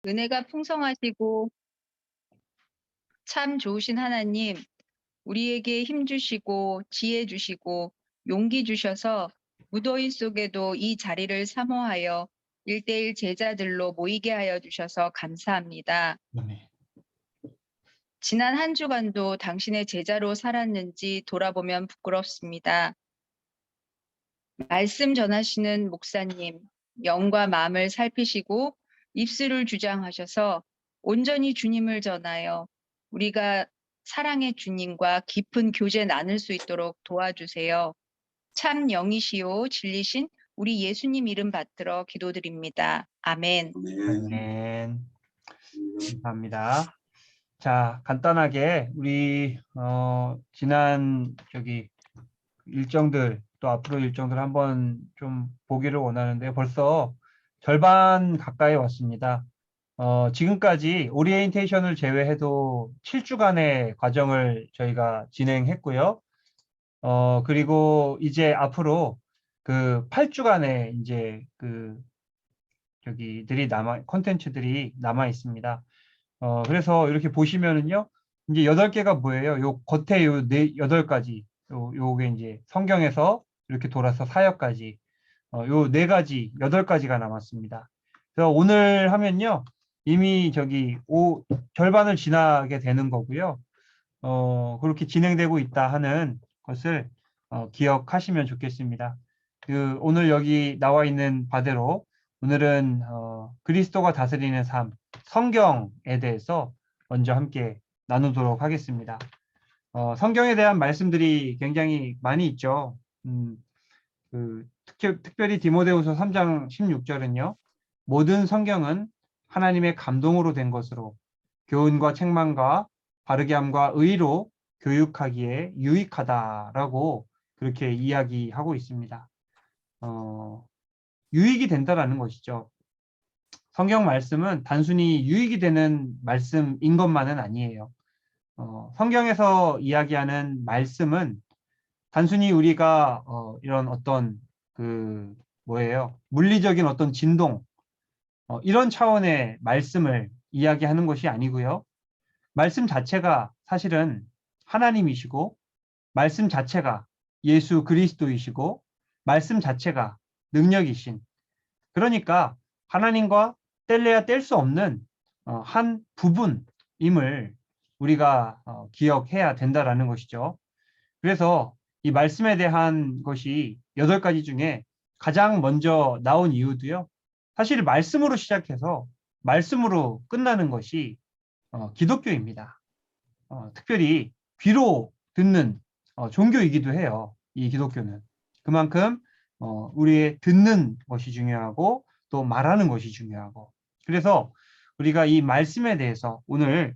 은혜가 풍성하시고 참 좋으신 하나님, 우리에게 힘 주시고 지혜 주시고 용기 주셔서 무더위 속에도 이 자리를 사모하여 1대1 제자들로 모이게 하여 주셔서 감사합니다. 네. 지난 한 주간도 당신의 제자로 살았는지 돌아보면 부끄럽습니다. 말씀 전하시는 목사님, 영과 마음을 살피시고 입술을 주장하셔서 온전히 주님을 전하여 우리가 사랑의 주님과 깊은 교제 나눌 수 있도록 도와주세요. 참 영이시요 진리신 우리 예수님 이름 받들어 기도드립니다. 아멘. 아멘. 감사합니다. 자, 간단하게 우리 지난 일정들 또 앞으로 일정들 한번 좀 보기를 원하는데 벌써 절반 가까이 왔습니다. 지금까지 오리엔테이션을 제외해도 7주간의 과정을 저희가 진행했고요. 그리고 이제 앞으로 그 8주간의 이제 콘텐츠들이 남아 있습니다. 그래서 이렇게 보시면은요, 이제 8개가 뭐예요? 요 겉에 요 8가지, 요게 이제 성경에서 이렇게 돌아서 사역까지, 요 4가지, 8가지가 남았습니다. 그래서 오늘 하면요, 이미 절반을 지나게 되는 거고요. 그렇게 진행되고 있다 하는 것을 기억하시면 좋겠습니다. 오늘 여기 나와 있는 바대로 오늘은 그리스도가 다스리는 삶, 성경에 대해서 먼저 함께 나누도록 하겠습니다. 성경에 대한 말씀들이 굉장히 많이 있죠. 특별히 디모데후서 3장 16절은요. 모든 성경은 하나님의 감동으로 된 것으로 교훈과 책망과 바르게 함과 의로 교육하기에 유익하다라고 그렇게 이야기하고 있습니다. 유익이 된다라는 것이죠. 성경 말씀은 단순히 유익이 되는 말씀인 것만은 아니에요. 성경에서 이야기하는 말씀은 단순히 우리가 이런 어떤 물리적인 어떤 진동 이런 차원의 말씀을 이야기하는 것이 아니고요. 말씀 자체가 사실은 하나님이시고 말씀 자체가 예수 그리스도이시고 말씀 자체가 능력이신, 그러니까 하나님과 뗄래야 뗄 수 없는 한 부분임을 우리가 기억해야 된다라는 것이죠. 그래서 이 말씀에 대한 것이 8가지 중에 가장 먼저 나온 이유도요. 사실 말씀으로 시작해서 말씀으로 끝나는 것이 기독교입니다. 특별히 귀로 듣는 종교이기도 해요. 이 기독교는. 그만큼 우리의 듣는 것이 중요하고 또 말하는 것이 중요하고, 그래서 우리가 이 말씀에 대해서 오늘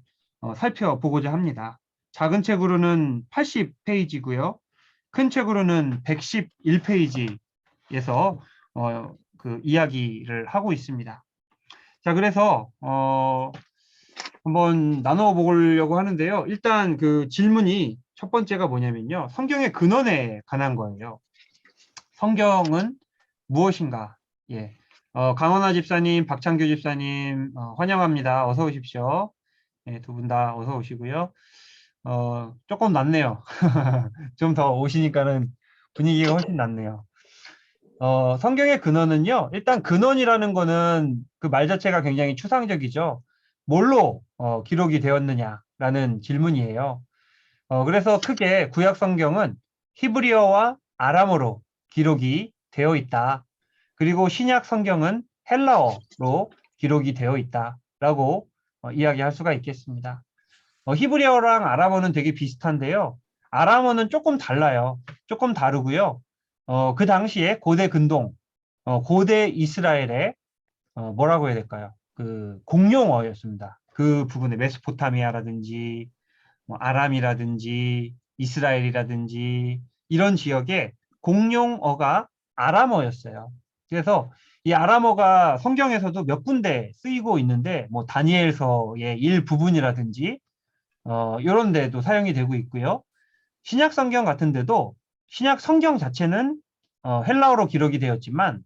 살펴보고자 합니다. 작은 책으로는 80페이지고요. 큰 책으로는 111페이지에서 이야기를 하고 있습니다. 자, 그래서 한번 나눠 보려고 하는데요. 일단 그 질문이 첫 번째가 뭐냐면요. 성경의 근원에 관한 거예요. 성경은 무엇인가? 예. 강원화 집사님, 박창규 집사님, 환영합니다. 어서 오십시오. 예, 두 분 다 어서 오시고요. 조금 낫네요. 좀 더 오시니까는 분위기가 훨씬 낫네요. 성경의 근원은요, 일단 근원이라는 거는 그 말 자체가 굉장히 추상적이죠. 뭘로 기록이 되었느냐라는 질문이에요. 그래서 크게 구약 성경은 히브리어와 아람어로 기록이 되어 있다. 그리고 신약 성경은 헬라어로 기록이 되어 있다라고 이야기할 수가 있겠습니다. 히브리어랑 아람어는 되게 비슷한데요. 아람어는 조금 달라요. 조금 다르고요. 그 당시에 고대 근동, 고대 이스라엘의 뭐라고 해야 될까요? 그 공용어였습니다. 그 부분에 메소포타미아라든지 뭐 아람이라든지 이스라엘이라든지 이런 지역의 공용어가 아람어였어요. 그래서 이 아람어가 성경에서도 몇 군데 쓰이고 있는데 뭐 다니엘서의 일부분이라든지 이런 데도 사용이 되고 있고요. 신약 성경 같은 데도 신약 성경 자체는 헬라어로 기록이 되었지만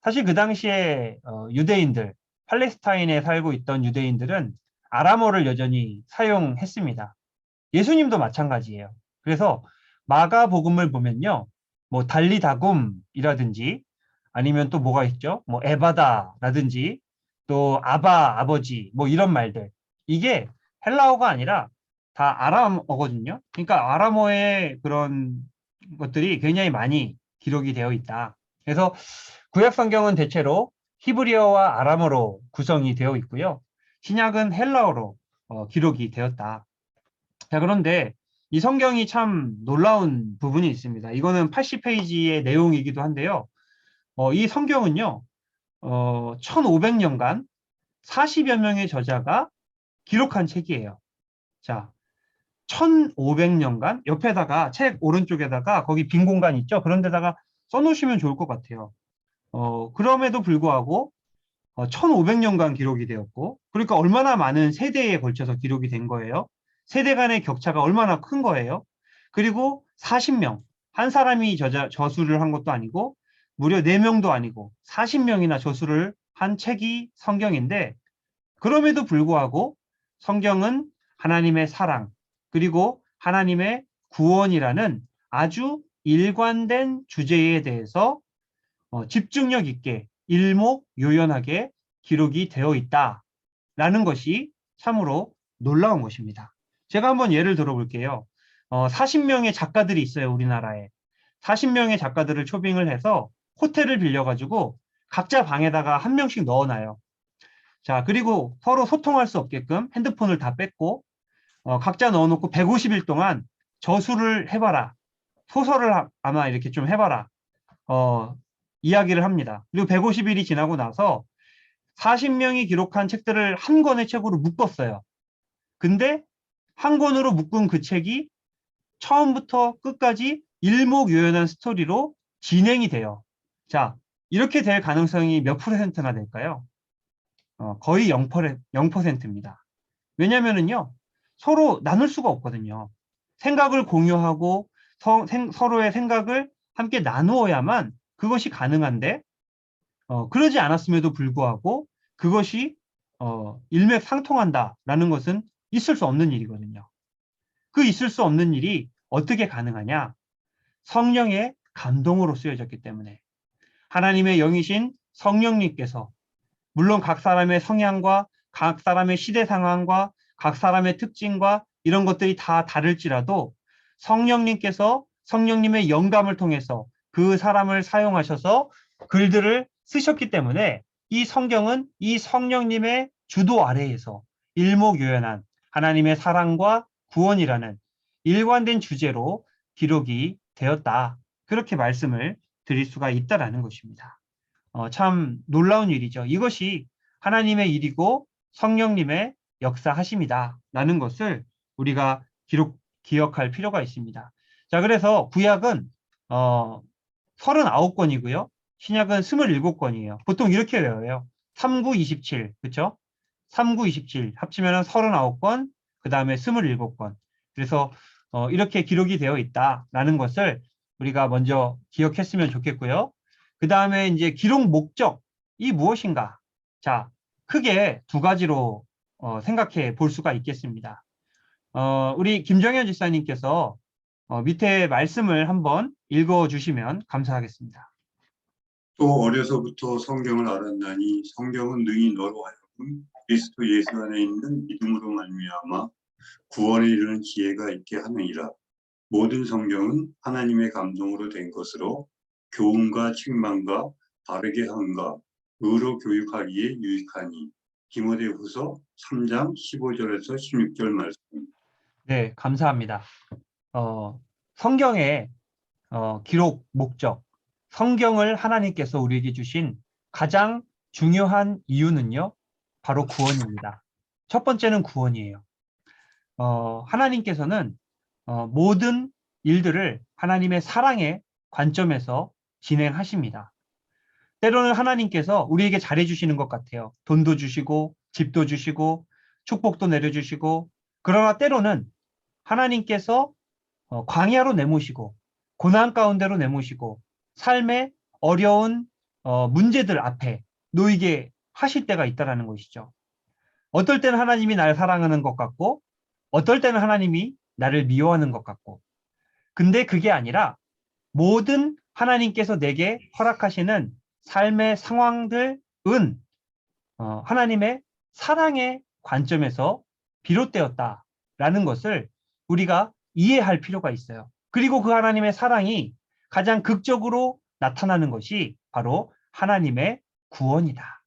사실 그 당시에 유대인들 팔레스타인에 살고 있던 유대인들은 아람어를 여전히 사용했습니다. 예수님도 마찬가지예요. 그래서 마가복음을 보면요. 뭐 달리다굼이라든지 아니면 또 뭐가 있죠? 뭐 에바다라든지 또 아바 아버지 뭐 이런 말들. 이게 헬라어가 아니라 다 아람어거든요. 그러니까 아람어의 그런 것들이 굉장히 많이 기록이 되어 있다. 그래서 구약 성경은 대체로 히브리어와 아람어로 구성이 되어 있고요. 신약은 헬라어로 기록이 되었다. 자, 그런데 이 성경이 참 놀라운 부분이 있습니다. 이거는 80페이지의 내용이기도 한데요. 이 성경은요, 1500년간 40여 명의 저자가 기록한 책이에요. 자, 1500년간 옆에다가 책 오른쪽에다가 거기 빈 공간 있죠? 그런 데다가 써놓으시면 좋을 것 같아요. 그럼에도 불구하고 1500년간 기록이 되었고, 그러니까 얼마나 많은 세대에 걸쳐서 기록이 된 거예요. 세대 간의 격차가 얼마나 큰 거예요. 그리고 40명, 한 사람이 저수를 한 것도 아니고, 무려 4명도 아니고, 40명이나 저수를 한 책이 성경인데, 그럼에도 불구하고 성경은 하나님의 사랑, 그리고 하나님의 구원이라는 아주 일관된 주제에 대해서 집중력 있게 일목요연하게 기록이 되어 있다라는 것이 참으로 놀라운 것입니다. 제가 한번 예를 들어볼게요. 40명의 작가들이 있어요, 우리나라에. 40명의 작가들을 초빙을 해서 호텔을 빌려가지고 각자 방에다가 한 명씩 넣어놔요. 자, 그리고 서로 소통할 수 없게끔 핸드폰을 다 뺐고 각자 넣어놓고 150일 동안 저술을 해봐라. 소설을 아마 이렇게 좀 해봐라. 이야기를 합니다. 그리고 150일이 지나고 나서 40명이 기록한 책들을 한 권의 책으로 묶었어요. 근데 한 권으로 묶은 그 책이 처음부터 끝까지 일목요연한 스토리로 진행이 돼요. 자, 이렇게 될 가능성이 몇 %나 될까요? 거의 0%입니다. 왜냐면은요, 서로 나눌 수가 없거든요. 생각을 공유하고 서로의 생각을 함께 나누어야만 그것이 가능한데, 그러지 않았음에도 불구하고 그것이 일맥상통한다라는 것은 있을 수 없는 일이거든요. 그 있을 수 없는 일이 어떻게 가능하냐? 성령의 감동으로 쓰여졌기 때문에 하나님의 영이신 성령님께서 물론 각 사람의 성향과 각 사람의 시대 상황과 각 사람의 특징과 이런 것들이 다 다를지라도 성령님께서 성령님의 영감을 통해서 그 사람을 사용하셔서 글들을 쓰셨기 때문에 이 성경은 이 성령님의 주도 아래에서 일목요연한 하나님의 사랑과 구원이라는 일관된 주제로 기록이 되었다. 그렇게 말씀을 드릴 수가 있다라는 것입니다. 참 놀라운 일이죠. 이것이 하나님의 일이고 성령님의 역사하심이다라는 것을 우리가 기억할 필요가 있습니다. 자, 그래서 구약은 39권이고요. 신약은 27권이에요. 보통 이렇게 외워요. 39, 27, 그렇죠? 39, 27 합치면 39권, 그 다음에 27권. 그래서 이렇게 기록이 되어 있다라는 것을 우리가 먼저 기억했으면 좋겠고요. 그 다음에 이제 기록 목적이 무엇인가? 자, 크게 두 가지로 생각해 볼 수가 있겠습니다. 우리 김정현 집사님께서 밑에 말씀을 한번 읽어주시면 감사하겠습니다. 또 어려서부터 성경을 알았나니 성경은 능히 너로 하여금 그리스도 예수 안에 있는 믿음으로 말미암아 구원에 이르는 지혜가 있게 하느니라. 모든 성경은 하나님의 감동으로 된 것으로 교훈과 책망과 바르게 함과 의로 교육하기에 유익하니. 디모데후서 3장 15절에서 16절 말씀. 네, 감사합니다. 성경의 기록 목적, 성경을 하나님께서 우리에게 주신 가장 중요한 이유는요, 바로 구원입니다. 첫 번째는 구원이에요. 하나님께서는 모든 일들을 하나님의 사랑의 관점에서 진행하십니다. 때로는 하나님께서 우리에게 잘해주시는 것 같아요. 돈도 주시고 집도 주시고 축복도 내려주시고, 그러나 때로는 하나님께서 광야로 내모시고 고난 가운데로 내모시고 삶의 어려운 문제들 앞에 놓이게 하실 때가 있다라는 것이죠. 어떨 때는 하나님이 나를 사랑하는 것 같고 어떨 때는 하나님이 나를 미워하는 것 같고 근데 그게 아니라 모든 하나님께서 내게 허락하시는 삶의 상황들은 하나님의 사랑의 관점에서 비롯되었다라는 것을 우리가 이해할 필요가 있어요. 그리고 그 하나님의 사랑이 가장 극적으로 나타나는 것이 바로 하나님의 구원이다.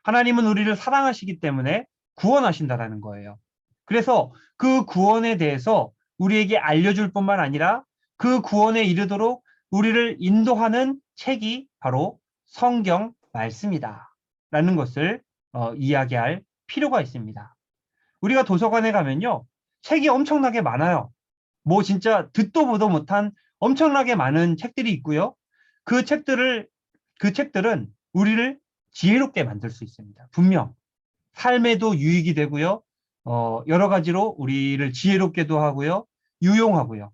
하나님은 우리를 사랑하시기 때문에 구원하신다라는 거예요. 그래서 그 구원에 대해서 우리에게 알려줄 뿐만 아니라 그 구원에 이르도록 우리를 인도하는 책이 바로 성경 말씀이다. 라는 것을 이야기할 필요가 있습니다. 우리가 도서관에 가면요. 책이 엄청나게 많아요. 뭐 진짜 듣도 보도 못한 엄청나게 많은 책들이 있고요. 그 책들은 우리를 지혜롭게 만들 수 있습니다. 분명 삶에도 유익이 되고요. 여러 가지로 우리를 지혜롭게도 하고요. 유용하고요.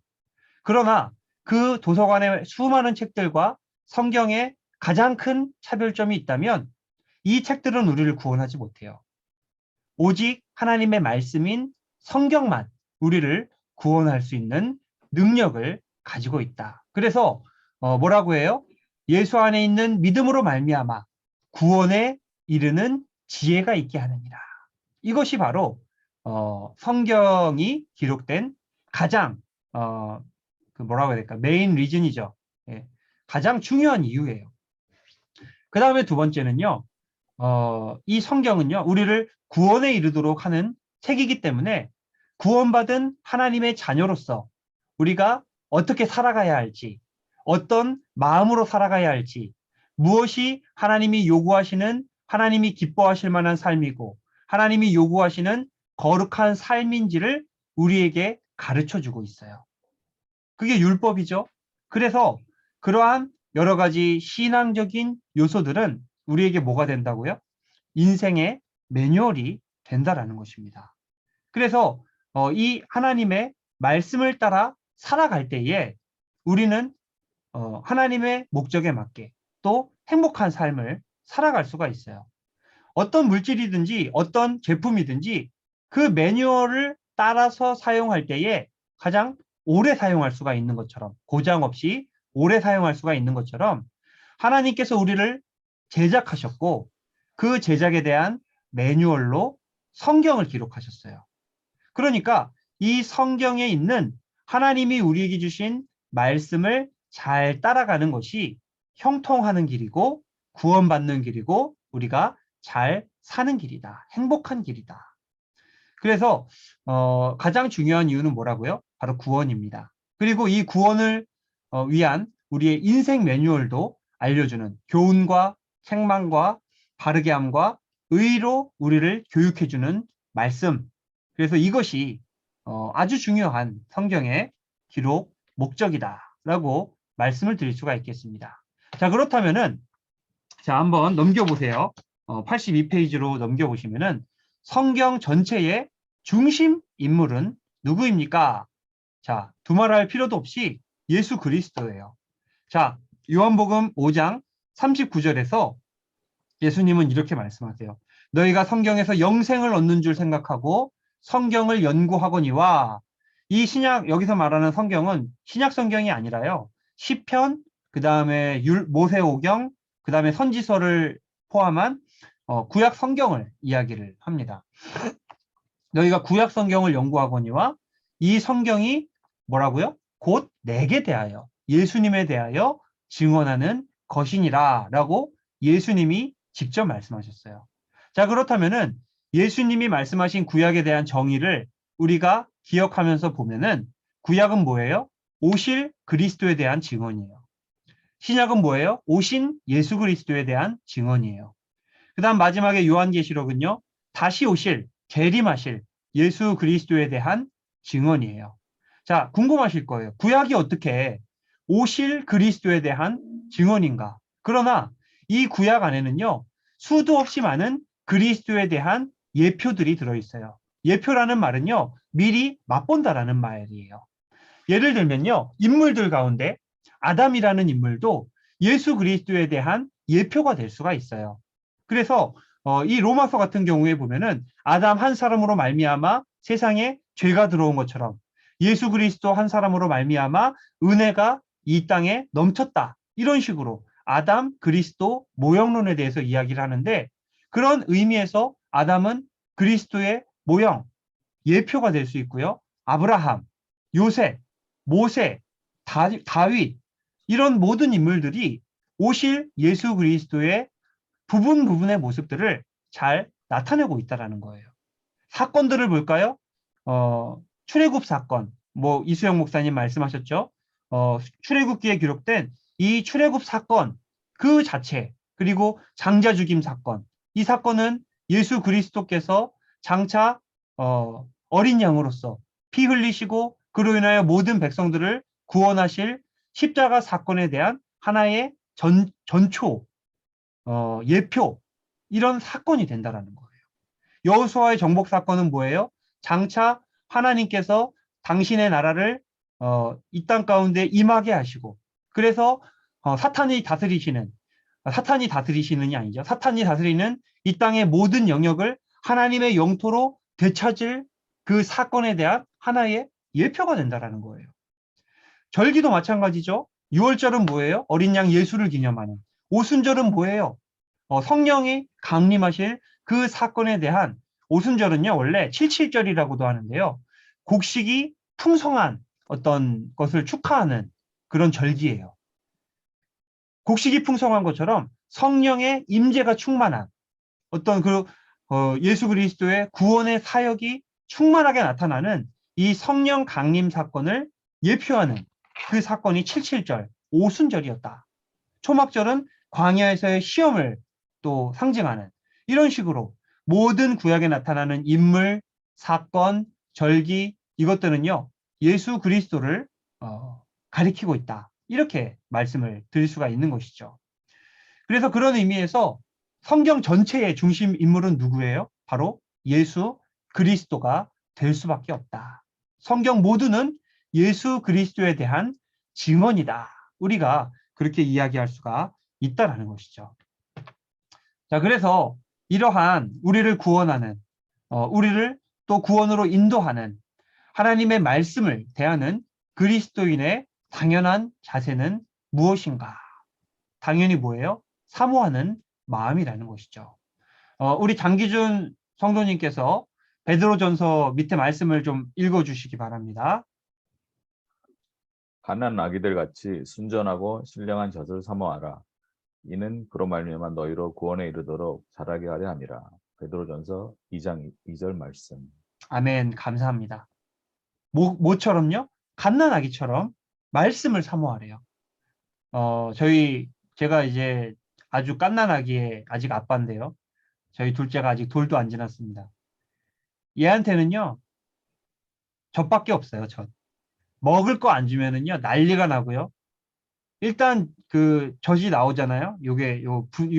그러나 그 도서관의 수많은 책들과 성경의 가장 큰 차별점이 있다면 이 책들은 우리를 구원하지 못해요. 오직 하나님의 말씀인 성경만 우리를 구원할 수 있는 능력을 가지고 있다. 그래서 뭐라고 해요? 예수 안에 있는 믿음으로 말미암아 구원에 이르는 지혜가 있게 하느니라. 이것이 바로 성경이 기록된 가장 그 뭐라고 해야 될까? 메인 리즌이죠. 예, 가장 중요한 이유예요. 그 다음에 두 번째는요. 이 성경은요. 우리를 구원에 이르도록 하는 책이기 때문에 구원받은 하나님의 자녀로서 우리가 어떻게 살아가야 할지, 어떤 마음으로 살아가야 할지, 무엇이 하나님이 요구하시는 하나님이 기뻐하실 만한 삶이고 하나님이 요구하시는 거룩한 삶인지를 우리에게 가르쳐주고 있어요. 그게 율법이죠. 그래서 그러한 여러 가지 신앙적인 요소들은 우리에게 뭐가 된다고요? 인생의 매뉴얼이 된다라는 것입니다. 그래서 이 하나님의 말씀을 따라 살아갈 때에 우리는 하나님의 목적에 맞게 또 행복한 삶을 살아갈 수가 있어요. 어떤 물질이든지 어떤 제품이든지 그 매뉴얼을 따라서 사용할 때에 가장 오래 사용할 수가 있는 것처럼 고장 없이 오래 사용할 수가 있는 것처럼 하나님께서 우리를 제작하셨고 그 제작에 대한 매뉴얼로 성경을 기록하셨어요. 그러니까 이 성경에 있는 하나님이 우리에게 주신 말씀을 잘 따라가는 것이 형통하는 길이고 구원받는 길이고 우리가 잘 사는 길이다. 행복한 길이다. 그래서 가장 중요한 이유는 뭐라고요? 바로 구원입니다. 그리고 이 구원을 위한 우리의 인생 매뉴얼도 알려주는 교훈과 책망과 바르게 함과 의로 우리를 교육해주는 말씀. 그래서 이것이 아주 중요한 성경의 기록 목적이다라고 말씀을 드릴 수가 있겠습니다. 자, 그렇다면은 자, 한번 넘겨보세요. 82페이지로 넘겨보시면은 성경 전체의 중심 인물은 누구입니까? 자, 두말할 필요도 없이 예수 그리스도예요. 자, 요한복음 5장 39절에서 예수님은 이렇게 말씀하세요. 너희가 성경에서 영생을 얻는 줄 생각하고 성경을 연구하거니와 이 신약 여기서 말하는 성경은 신약 성경이 아니라요. 시편, 그다음에 모세오경, 그다음에 선지서를 포함한 구약 성경을 이야기를 합니다. 너희가 구약 성경을 연구하거니와 이 성경이 뭐라고요? 곧 내게 대하여 예수님에 대하여 증언하는 것이니라 라고 예수님이 직접 말씀하셨어요. 자, 그렇다면은 예수님이 말씀하신 구약에 대한 정의를 우리가 기억하면서 보면은 구약은 뭐예요? 오실 그리스도에 대한 증언이에요. 신약은 뭐예요? 오신 예수 그리스도에 대한 증언이에요. 그 다음 마지막에 요한계시록은요. 다시 오실, 재림하실 예수 그리스도에 대한 증언이에요. 자, 궁금하실 거예요. 구약이 어떻게 오실 그리스도에 대한 증언인가? 그러나 이 구약 안에는요. 수도 없이 많은 그리스도에 대한 예표들이 들어있어요. 예표라는 말은요. 미리 맛본다라는 말이에요. 예를 들면요. 인물들 가운데 아담이라는 인물도 예수 그리스도에 대한 예표가 될 수가 있어요. 그래서 이 로마서 같은 경우에 보면은 아담 한 사람으로 말미암아 세상에 죄가 들어온 것처럼 예수 그리스도 한 사람으로 말미암아 은혜가 이 땅에 넘쳤다. 이런 식으로 아담, 그리스도, 모형론에 대해서 이야기를 하는데 그런 의미에서 아담은 그리스도의 모형, 예표가 될 수 있고요. 아브라함, 요셉, 모세, 다윗 이런 모든 인물들이 오실 예수 그리스도의 부분의 모습들을 잘 나타내고 있다라는 거예요. 사건들을 볼까요? 출애굽 사건, 뭐 이수영 목사님 말씀하셨죠? 출애굽기에 기록된 이 출애굽 사건 그 자체, 그리고 장자 죽임 사건, 이 사건은 예수 그리스도께서 장차 어린 양으로서 피 흘리시고 그로 인하여 모든 백성들을 구원하실 십자가 사건에 대한 하나의 전초, 예표, 이런 사건이 된다라는 거예요. 여호수아의 정복 사건은 뭐예요? 장차 하나님께서 당신의 나라를 이 땅 가운데 임하게 하시고 그래서 사탄이 다스리시는이 아니죠. 사탄이 다스리는 이 땅의 모든 영역을 하나님의 영토로 되찾을 그 사건에 대한 하나의 예표가 된다라는 거예요. 절기도 마찬가지죠. 6월절은 뭐예요? 어린 양 예수를 기념하는. 오순절은 뭐예요? 성령이 강림하실 그 사건에 대한. 오순절은요, 원래 77절이라고도 하는데요. 곡식이 풍성한 어떤 것을 축하하는 그런 절기예요. 곡식이 풍성한 것처럼 성령의 임재가 충만한 어떤 예수 그리스도의 구원의 사역이 충만하게 나타나는 이 성령 강림 사건을 예표하는 그 사건이 77절, 오순절이었다. 초막절은 광야에서의 시험을 또 상징하는 이런 식으로 모든 구약에 나타나는 인물, 사건, 절기 이것들은요. 예수 그리스도를 가리키고 있다. 이렇게 말씀을 드릴 수가 있는 것이죠. 그래서 그런 의미에서 성경 전체의 중심 인물은 누구예요? 바로 예수 그리스도가 될 수밖에 없다. 성경 모두는 예수 그리스도에 대한 증언이다. 우리가 그렇게 이야기할 수가 있다라는 것이죠. 자, 그래서 이러한 우리를 구원하는, 우리를 또 구원으로 인도하는 하나님의 말씀을 대하는 그리스도인의 당연한 자세는 무엇인가? 당연히 뭐예요? 사모하는 마음이라는 것이죠. 우리 장기준 성도님께서 베드로전서 밑에 말씀을 좀 읽어주시기 바랍니다. 갓난 아기들 같이 순전하고 신령한 젖을 사모하라. 이는 그로 말미암아 너희로 구원에 이르도록 자라게 하려 함이라. 베드로전서 2장 2절 말씀. 아멘. 감사합니다. 뭐처럼요? 갓난 아기처럼 말씀을 사모하래요. 제가 이제 아주 갓난 아기의 아직 아빠인데요. 저희 둘째가 아직 돌도 안 지났습니다. 얘한테는요, 젖밖에 없어요, 젖. 먹을 거 안 주면은요, 난리가 나고요. 일단 그 젖이 나오잖아요.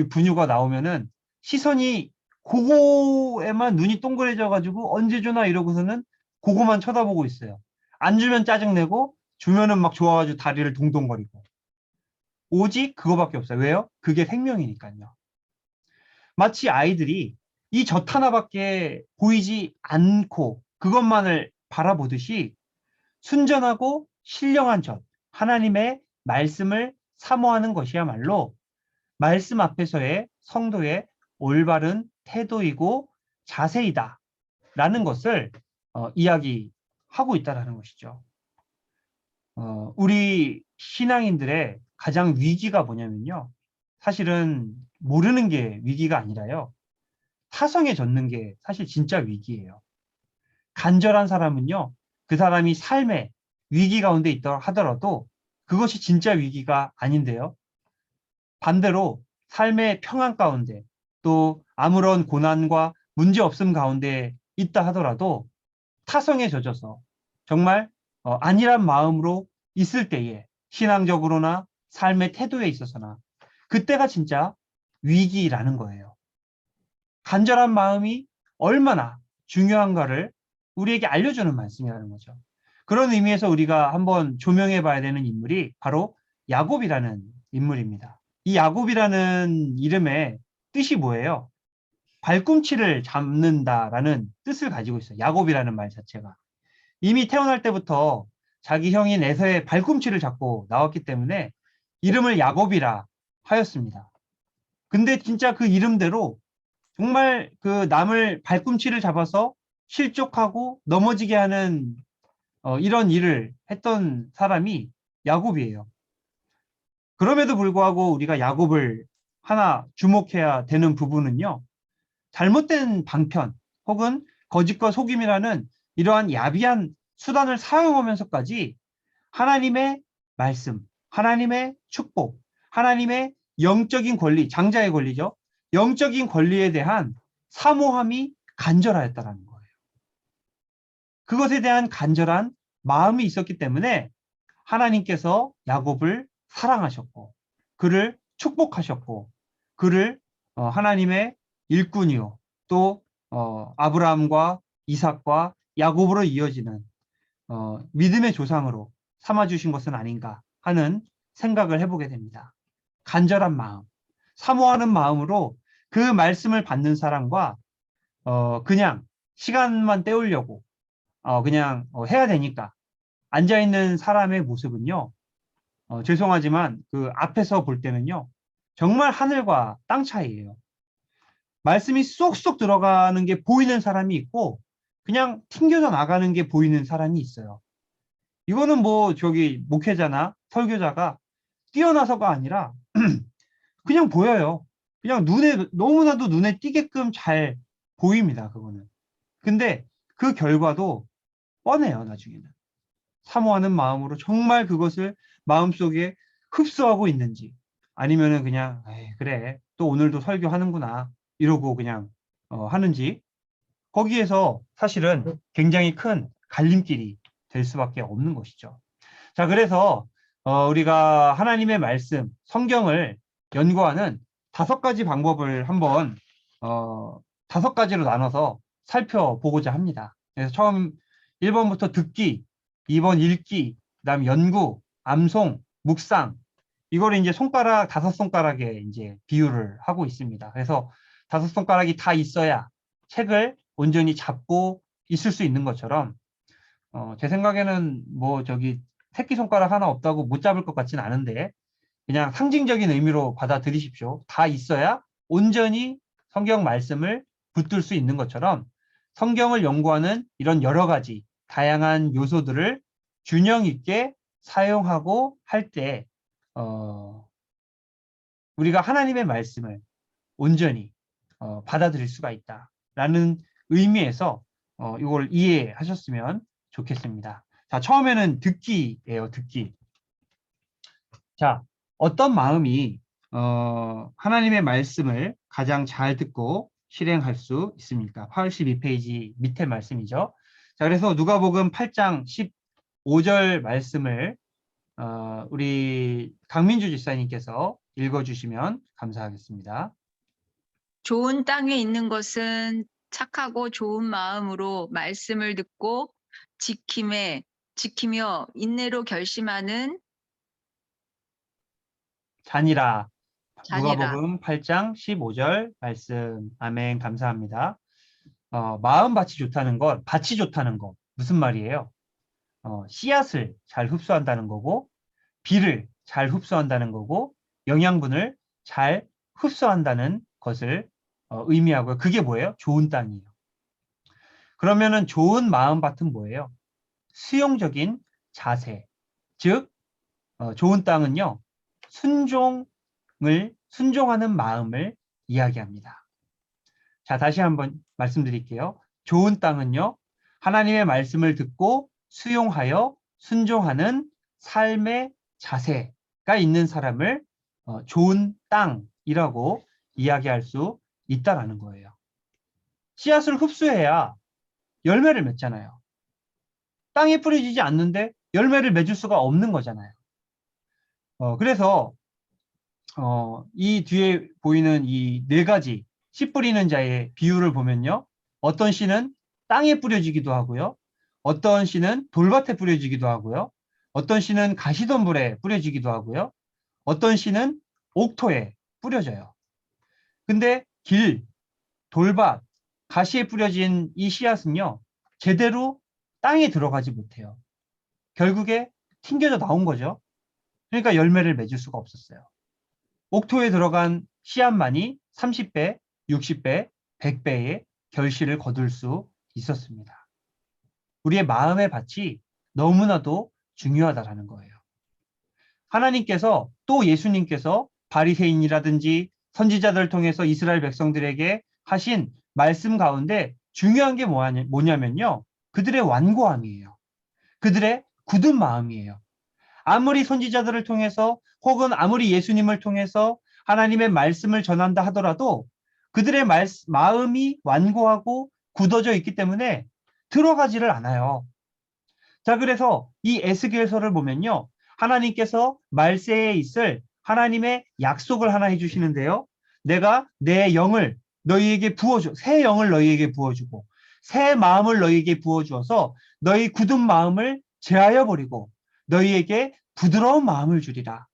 분유가 나오면은 시선이 그거에만 눈이 동그래져가지고 언제 주나 이러고서는 그거만 쳐다보고 있어요. 안 주면 짜증내고 주면은 막 좋아가지고 다리를 동동거리고. 오직 그거밖에 없어요. 왜요? 그게 생명이니까요. 마치 아이들이 이 젖 하나밖에 보이지 않고 그것만을 바라보듯이 순전하고 신령한 젖, 하나님의 말씀을 사모하는 것이야말로 말씀 앞에서의 성도의 올바른 태도이고 자세이다 라는 것을 이야기하고 있다는 것이죠. 우리 신앙인들의 가장 위기가 뭐냐면요. 사실은 모르는 게 위기가 아니라요. 타성에 젖는 게 사실 진짜 위기예요. 간절한 사람은요. 그 사람이 삶의 위기 가운데 있다 하더라도 그것이 진짜 위기가 아닌데요. 반대로 삶의 평안 가운데 또 아무런 고난과 문제 없음 가운데 있다 하더라도 타성에 젖어서 정말 안일한 마음으로 있을 때에 신앙적으로나 삶의 태도에 있어서나 그때가 진짜 위기라는 거예요. 간절한 마음이 얼마나 중요한가를 우리에게 알려주는 말씀이라는 거죠. 그런 의미에서 우리가 한번 조명해 봐야 되는 인물이 바로 야곱이라는 인물입니다. 이 야곱이라는 이름의 뜻이 뭐예요? 발꿈치를 잡는다라는 뜻을 가지고 있어요. 야곱이라는 말 자체가. 이미 태어날 때부터 자기 형인 에서의 발꿈치를 잡고 나왔기 때문에 이름을 야곱이라 하였습니다. 근데 진짜 그 이름대로 정말 그 남을 발꿈치를 잡아서 실족하고 넘어지게 하는 이런 일을 했던 사람이 야곱이에요. 그럼에도 불구하고 우리가 야곱을 하나 주목해야 되는 부분은요. 잘못된 방편 혹은 거짓과 속임이라는 이러한 야비한 수단을 사용하면서까지 하나님의 말씀, 하나님의 축복, 하나님의 영적인 권리, 장자의 권리죠. 영적인 권리에 대한 사모함이 간절하였다라는 거예요. 그것에 대한 간절한 마음이 있었기 때문에 하나님께서 야곱을 사랑하셨고 그를 축복하셨고 그를 하나님의 일꾼이요 또 아브라함과 이삭과 야곱으로 이어지는 믿음의 조상으로 삼아주신 것은 아닌가 하는 생각을 해보게 됩니다. 간절한 마음, 사모하는 마음으로 그 말씀을 받는 사람과 그냥 시간만 때우려고 그냥 해야 되니까 앉아있는 사람의 모습은요. 죄송하지만 그 앞에서 볼 때는요. 정말 하늘과 땅 차이예요. 말씀이 쏙쏙 들어가는 게 보이는 사람이 있고 그냥 튕겨져 나가는 게 보이는 사람이 있어요. 이거는 뭐 저기 목회자나 설교자가 뛰어나서가 아니라 그냥 보여요. 그냥 너무나도 눈에 띄게끔 잘 보입니다. 그거는. 근데 그 결과도 뻔해요. 나중에는. 사모하는 마음으로 정말 그것을 마음속에 흡수하고 있는지 아니면은 그냥 에이, 그래 또 오늘도 설교하는구나 이러고 그냥 하는지 거기에서 사실은 굉장히 큰 갈림길이 될 수밖에 없는 것이죠. 자, 그래서 우리가 하나님의 말씀, 성경을 연구하는 5가지 방법을 한번 5가지로 나눠서 살펴보고자 합니다. 그래서 처음 1번부터 듣기, 2번 읽기, 그다음 연구, 암송, 묵상 이거를 이제 손가락 5손가락에 이제 비유를 하고 있습니다. 그래서 5손가락이 다 있어야 책을 온전히 잡고 있을 수 있는 것처럼 제 생각에는 뭐 저기 새끼손가락 하나 없다고 못 잡을 것 같지는 않은데 그냥 상징적인 의미로 받아들이십시오. 다 있어야 온전히 성경 말씀을 붙들 수 있는 것처럼 성경을 연구하는 이런 여러 가지 다양한 요소들을 균형 있게 사용하고 할 때 우리가 하나님의 말씀을 온전히 받아들일 수가 있다라는 의미에서 이걸 이해하셨으면 좋겠습니다. 자, 처음에는 듣기예요. 듣기. 자, 어떤 마음이 하나님의 말씀을 가장 잘 듣고 실행할 수 있습니까? 82페이지 밑에 말씀이죠. 자, 그래서 누가복음 8장 15절 말씀을 우리 강민주 집사님께서 읽어주시면 감사하겠습니다. 좋은 땅에 있는 것은 착하고 좋은 마음으로 말씀을 듣고 지키며 인내로 결심하는 잔이라. 자니라. 누가복음 8장 15절 말씀. 아멘. 감사합니다. 마음밭이 좋다는 것, 밭이 좋다는 것 무슨 말이에요? 씨앗을 잘 흡수한다는 거고 비를 잘 흡수한다는 거고 영양분을 잘 흡수한다는 것을 의미하고요. 그게 뭐예요? 좋은 땅이에요. 그러면은 좋은 마음밭은 뭐예요? 수용적인 자세. 즉 좋은 땅은요. 순종하는 마음을 이야기합니다. 자, 다시 한번 말씀드릴게요. 좋은 땅은요. 하나님의 말씀을 듣고 수용하여 순종하는 삶의 자세가 있는 사람을 좋은 땅이라고 이야기할 수 있다라는 거예요. 씨앗을 흡수해야 열매를 맺잖아요. 땅에 뿌려지지 않는데 열매를 맺을 수가 없는 거잖아요. 그래서 이 뒤에 보이는 이 4가지 씨 뿌리는 자의 비유를 보면요. 어떤 씨는 땅에 뿌려지기도 하고요. 어떤 씨는 돌밭에 뿌려지기도 하고요. 어떤 씨는 가시덤불에 뿌려지기도 하고요. 어떤 씨는 옥토에 뿌려져요. 근데 돌밭, 가시에 뿌려진 이 씨앗은요, 제대로 땅에 들어가지 못해요. 결국에 튕겨져 나온 거죠. 그러니까 열매를 맺을 수가 없었어요. 옥토에 들어간 씨앗만이 30배, 60배, 100배의 결실을 거둘 수 있었습니다. 우리의 마음의 밭이 너무나도 중요하다라는 거예요. 하나님께서 또 예수님께서 바리새인이라든지 선지자들을 통해서 이스라엘 백성들에게 하신 말씀 가운데 중요한 게 뭐냐면요. 그들의 완고함이에요. 그들의 굳은 마음이에요. 아무리 선지자들을 통해서 혹은 아무리 예수님을 통해서 하나님의 말씀을 전한다 하더라도 그들의 마음이 완고하고 굳어져 있기 때문에 들어가지를 않아요. 자, 그래서 이 에스겔서를 보면요. 하나님께서 말세에 있을 하나님의 약속을 하나 해주시는데요. 내가 내 영을 너희에게 부어줘, 새 영을 너희에게 부어주고 새 마음을 너희에게 부어주어서 너희 굳은 마음을 제하여 버리고 너희에게 부드러운 마음을 주리라.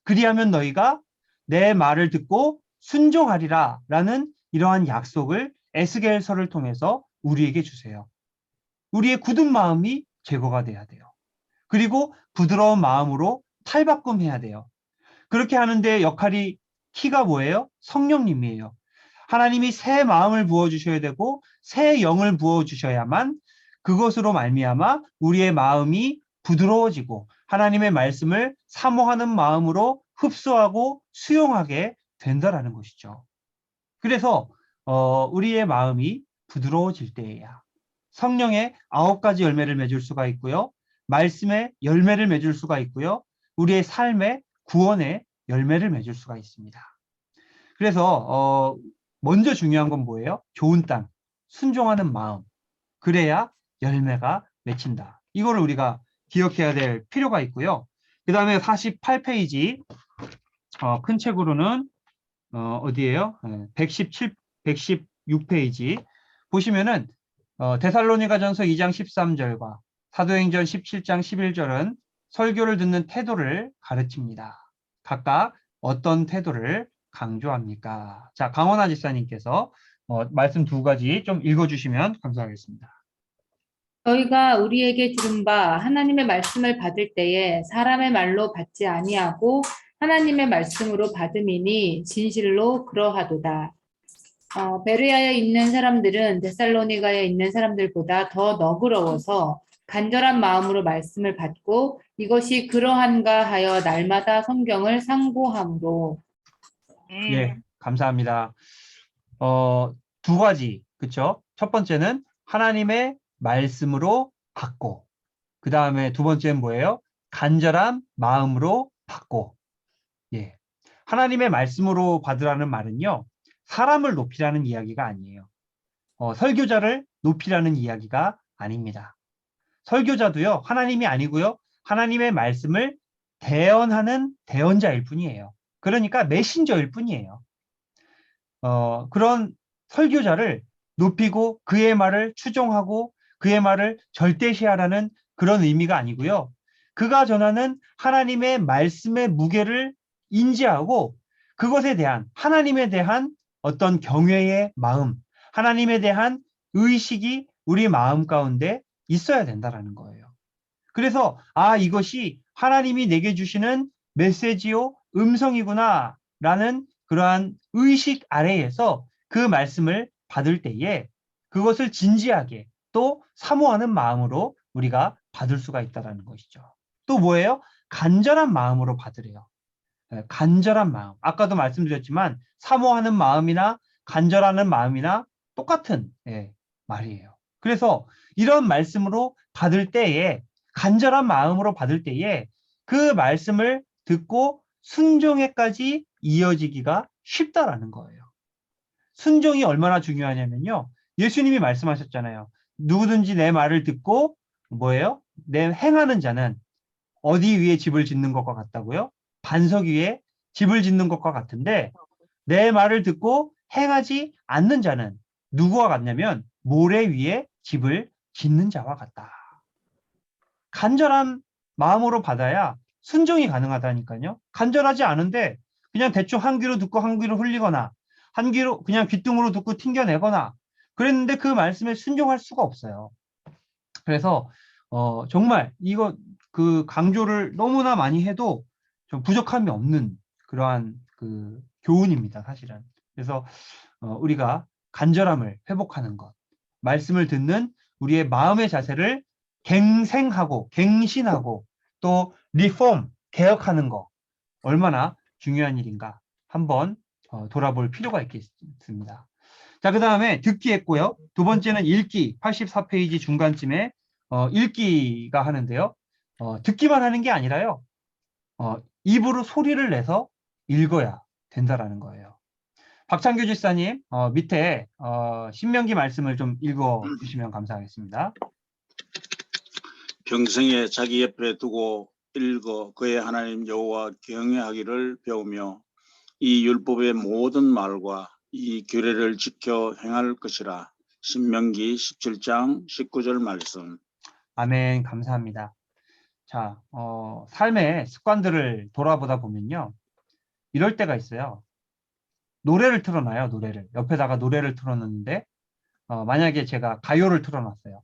그리하면 너희가 내 말을 듣고 순종하리라 라는 이러한 약속을 에스겔서를 통해서 우리에게 주세요. 우리의 굳은 마음이 제거가 돼야 돼요. 그리고 부드러운 마음으로 탈바꿈해야 돼요. 그렇게 하는데 역할이 키가 뭐예요? 성령님이에요. 하나님이 새 마음을 부어주셔야 되고 새 영을 부어주셔야만 그것으로 말미암아 우리의 마음이 부드러워지고 하나님의 말씀을 사모하는 마음으로 흡수하고 수용하게 된다라는 것이죠. 그래서 우리의 마음이 부드러워질 때에야 성령의 9가지 열매를 맺을 수가 있고요. 말씀의 열매를 맺을 수가 있고요. 우리의 삶의 구원의 열매를 맺을 수가 있습니다. 그래서 먼저 중요한 건 뭐예요? 좋은 땅, 순종하는 마음. 그래야 열매가 맺힌다. 이거를 우리가 기억해야 될 필요가 있고요. 그 다음에 48페이지 큰 책으로는 어디예요? 116페이지 보시면은 데살로니가전서 2장 13절과 사도행전 17장 11절은 설교를 듣는 태도를 가르칩니다. 각각 어떤 태도를 강조합니까? 자, 강원하 집사님께서 말씀 2가지 좀 읽어주시면 감사하겠습니다. 저희가 우리에게 주는 바 하나님의 말씀을 받을 때에 사람의 말로 받지 아니하고 하나님의 말씀으로 받음이니 진실로 그러하도다. 베르야에 있는 사람들은 데살로니가에 있는 사람들보다 더 너그러워서 간절한 마음으로 말씀을 받고 이것이 그러한가 하여 날마다 성경을 상고함으로. 예, 감사합니다. 2가지, 그쵸? 첫 번째는 하나님의 말씀으로 받고, 그 다음에 2번째는 뭐예요? 간절한 마음으로 받고. 예. 하나님의 말씀으로 받으라는 말은요, 사람을 높이라는 이야기가 아니에요. 설교자를 높이라는 이야기가 아닙니다. 설교자도요, 하나님이 아니고요, 하나님의 말씀을 대언하는 대언자일 뿐이에요. 그러니까 메신저일 뿐이에요. 그런 설교자를 높이고 그의 말을 추종하고 그의 말을 절대시하라는 그런 의미가 아니고요. 그가 전하는 하나님의 말씀의 무게를 인지하고 그것에 대한 하나님에 대한 어떤 경외의 마음, 하나님에 대한 의식이 우리 마음 가운데 있어야 된다라는 거예요. 그래서 이것이 하나님이 내게 주시는 메시지요, 음성이구나 라는 그러한 의식 아래에서 그 말씀을 받을 때에 그것을 진지하게 또 사모하는 마음으로 우리가 받을 수가 있다는 것이죠. 또 뭐예요? 간절한 마음으로 받으래요. 간절한 마음. 아까도 말씀드렸지만 사모하는 마음이나 간절하는 마음이나 똑같은 말이에요. 그래서 이런 말씀으로 받을 때에 간절한 마음으로 받을 때에 그 말씀을 듣고 순종에까지 이어지기가 쉽다라는 거예요. 순종이 얼마나 중요하냐면요. 예수님이 말씀하셨잖아요. 누구든지 내 말을 듣고 뭐예요? 내 행하는 자는 어디 위에 집을 짓는 것과 같다고요? 반석 위에 집을 짓는 것과 같은데 내 말을 듣고 행하지 않는 자는 누구와 같냐면 모래 위에 집을 짓는 자와 같다. 간절한 마음으로 받아야 순종이 가능하다니까요. 간절하지 않은데 그냥 대충 한 귀로 듣고 한 귀로 흘리거나 한 귀로 그냥 귓등으로 듣고 튕겨내거나 그랬는데 그 말씀에 순종할 수가 없어요. 그래서 정말 이거 그 강조를 너무나 많이 해도 좀 부족함이 없는 그러한 그 교훈입니다, 사실은. 그래서 우리가 간절함을 회복하는 것, 말씀을 듣는 우리의 마음의 자세를 갱생하고 갱신하고 또 리폼, 개혁하는 거 얼마나 중요한 일인가 한번 돌아볼 필요가 있겠습니다. 자, 그 다음에 듣기 했고요. 두 번째는 읽기, 84페이지 중간쯤에 읽기가 하는데요. 듣기만 하는 게 아니라요. 입으로 소리를 내서 읽어야 된다라는 거예요. 박창규 집사님, 밑에 신명기 말씀을 좀 읽어 주시면 감사하겠습니다. 평생에 자기 옆에 두고 읽어 그의 하나님 여호와 경외하기를 배우며 이 율법의 모든 말과 이 규례를 지켜 행할 것이라. 신명기 17장 19절 말씀. 아멘, 감사합니다. 자, 삶의 습관들을 돌아보다 보면요. 이럴 때가 있어요. 노래를 틀어놔요, 노래를. 옆에다가 노래를 틀어놓는데, 만약에 제가 가요를 틀어놨어요.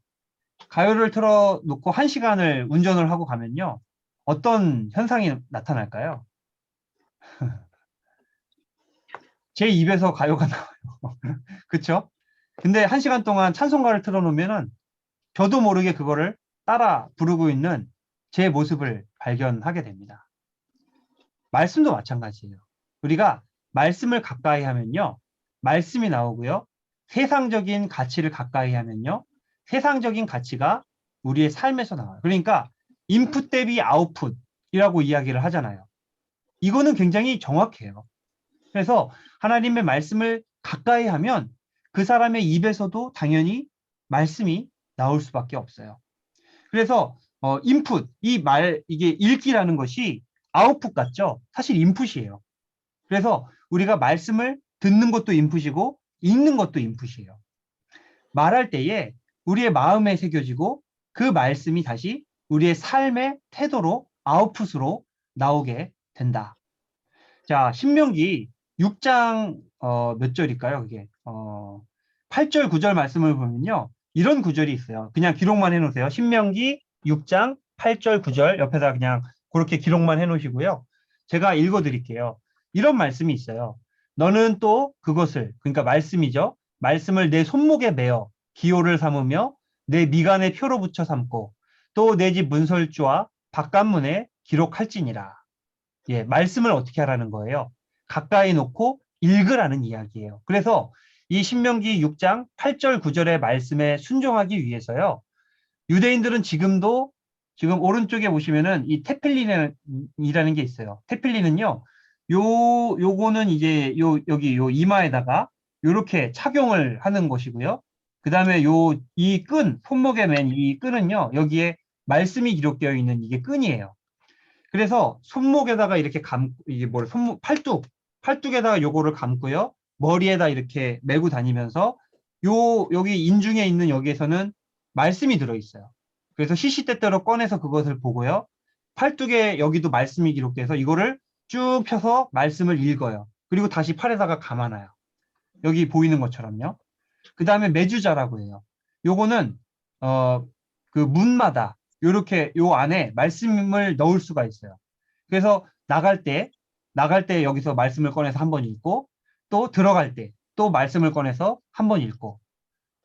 가요를 틀어놓고 1시간을 운전을 하고 가면요. 어떤 현상이 나타날까요? 제 입에서 가요가 나와요. 그쵸? 근데 1시간 동안 찬송가를 틀어놓으면은 저도 모르게 그거를 따라 부르고 있는 제 모습을 발견하게 됩니다. 말씀도 마찬가지예요. 우리가 말씀을 가까이 하면요. 말씀이 나오고요. 세상적인 가치를 가까이 하면요. 세상적인 가치가 우리의 삶에서 나와요. 그러니까 인풋 대비 아웃풋이라고 이야기를 하잖아요. 이거는 굉장히 정확해요. 그래서 하나님의 말씀을 가까이 하면 그 사람의 입에서도 당연히 말씀이 나올 수밖에 없어요. 그래서 인풋, 이게 읽기라는 것이 아웃풋 같죠? 사실 인풋이에요. 그래서 우리가 말씀을 듣는 것도 인풋이고 읽는 것도 인풋이에요. 말할 때에 우리의 마음에 새겨지고 그 말씀이 다시 우리의 삶의 태도로 아웃풋으로 나오게 된다. 자, 신명기 6장 몇 절일까요? 그게 8절 9절 말씀을 보면요. 이런 구절이 있어요. 그냥 기록만 해놓으세요. 신명기 6장 8절 9절 옆에다 그냥 그렇게 기록만 해놓으시고요. 제가 읽어드릴게요. 이런 말씀이 있어요. 너는 또 그것을, 그러니까 말씀이죠. 말씀을 내 손목에 매어 기호를 삼으며 내 미간에 표로 붙여 삼고 또 내 집 문설주와 바깥문에 기록할지니라. 예, 말씀을 어떻게 하라는 거예요? 가까이 놓고 읽으라는 이야기예요. 그래서 이 신명기 6장 8절 9절의 말씀에 순종하기 위해서요. 유대인들은 지금도 지금 오른쪽에 보시면은 이 테필린이라는 게 있어요. 테필린은요. 요거는 이제 여기 이마에다가 요렇게 착용을 하는 것이고요. 그다음에 이 손목에 맨 이 끈은요. 여기에 말씀이 기록되어 있는 이게 끈이에요. 그래서 손목에다가 이렇게 이게 팔뚝에다가 요거를 감고요. 머리에다 이렇게 메고 다니면서 여기 인중에 있는 여기에서는 말씀이 들어있어요. 그래서 시시때때로 꺼내서 그것을 보고요. 팔뚝에 여기도 말씀이 기록돼서 이거를 쭉 펴서 말씀을 읽어요. 그리고 다시 팔에다가 감아놔요. 여기 보이는 것처럼요. 그 다음에 매주자라고 해요. 요거는 그 문마다 요렇게 요 안에 말씀을 넣을 수가 있어요. 그래서 나갈 때 여기서 말씀을 꺼내서 한번 읽고 또 들어갈 때 또 말씀을 꺼내서 한번 읽고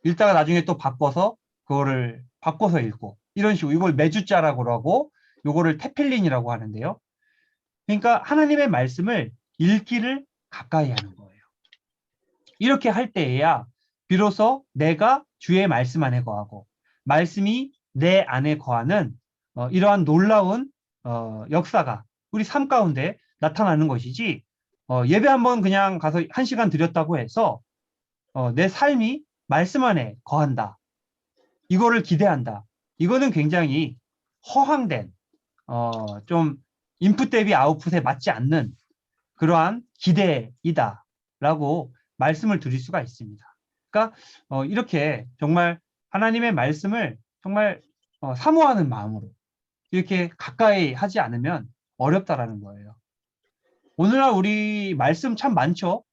읽다가 나중에 또 그거를 바꿔서 읽고 이런 식으로 이걸 매주자라고 하고 요거를 테필린이라고 하는데요. 그러니까 하나님의 말씀을 읽기를 가까이 하는 거예요. 이렇게 할 때에야 비로소 내가 주의 말씀 안에 거하고 말씀이 내 안에 거하는 이러한 놀라운 역사가 우리 삶 가운데 나타나는 것이지 예배 한번 그냥 가서 1시간 드렸다고 해서 내 삶이 말씀 안에 거한다. 이거를 기대한다. 이거는 굉장히 허황된 좀 인풋 대비 아웃풋에 맞지 않는 그러한 기대이다라고 말씀을 드릴 수가 있습니다. 그러니까 이렇게 정말 하나님의 말씀을 정말 사모하는 마음으로 이렇게 가까이 하지 않으면 어렵다라는 거예요. 오늘날 우리 말씀 참 많죠.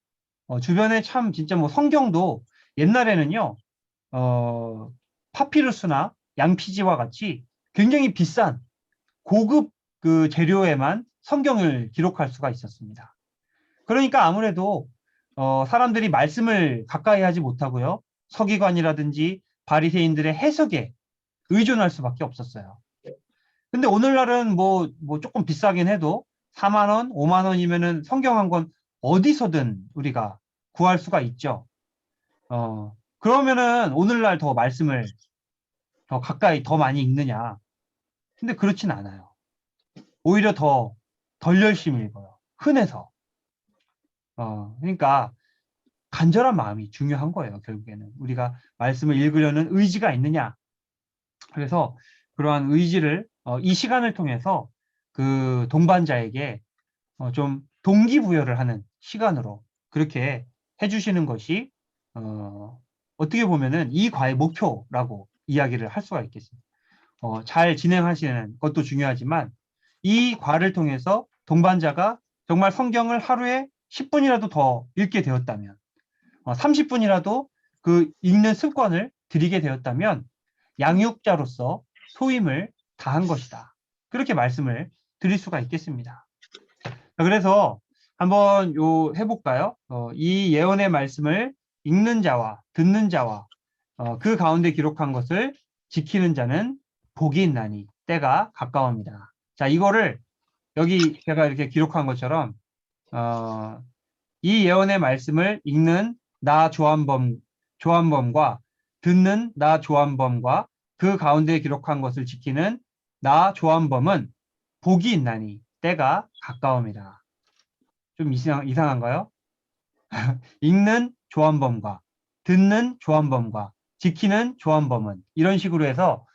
주변에 참 진짜 뭐 성경도 옛날에는요, 파피루스나 양피지와 같이 굉장히 비싼 고급 그 재료에만 성경을 기록할 수가 있었습니다. 그러니까 아무래도 사람들이 말씀을 가까이 하지 못하고요. 서기관이라든지 바리새인들의 해석에 의존할 수밖에 없었어요. 근데 오늘날은 뭐 조금 비싸긴 해도 4만 원, 5만 원이면은 성경 한 권 어디서든 우리가 구할 수가 있죠. 그러면은 오늘날 더 말씀을 더 가까이 더 많이 읽느냐? 근데 그렇진 않아요. 오히려 덜 열심히 읽어요. 흔해서. 그러니까 간절한 마음이 중요한 거예요. 결국에는 우리가 말씀을 읽으려는 의지가 있느냐. 그래서 그러한 의지를 이 시간을 통해서 그 동반자에게 좀 동기부여를 하는 시간으로 그렇게 해주시는 것이 어떻게 보면은 이 과의 목표라고 이야기를 할 수가 있겠습니다. 잘 진행하시는 것도 중요하지만 이 과를 통해서 동반자가 정말 성경을 하루에 10분이라도 더 읽게 되었다면 30분이라도 그 읽는 습관을 들이게 되었다면 양육자로서 소임을 다한 것이다. 그렇게 말씀을 드릴 수가 있겠습니다. 그래서 한번 해볼까요? 이 예언의 말씀을 읽는 자와 듣는 자와 그 가운데 기록한 것을 지키는 자는 복이 있나니 때가 가까웁니다. 자, 이거를 여기 제가 이렇게 기록한 것처럼 이 예언의 말씀을 읽는 나 조한범과 듣는 나 조한범과 그 가운데 기록한 것을 지키는 나 조한범은 복이 있나니 때가 가까움이다. 좀 이상한가요? 읽는 조한범과 듣는 조한범과 지키는 조한범은 이런 식으로 해서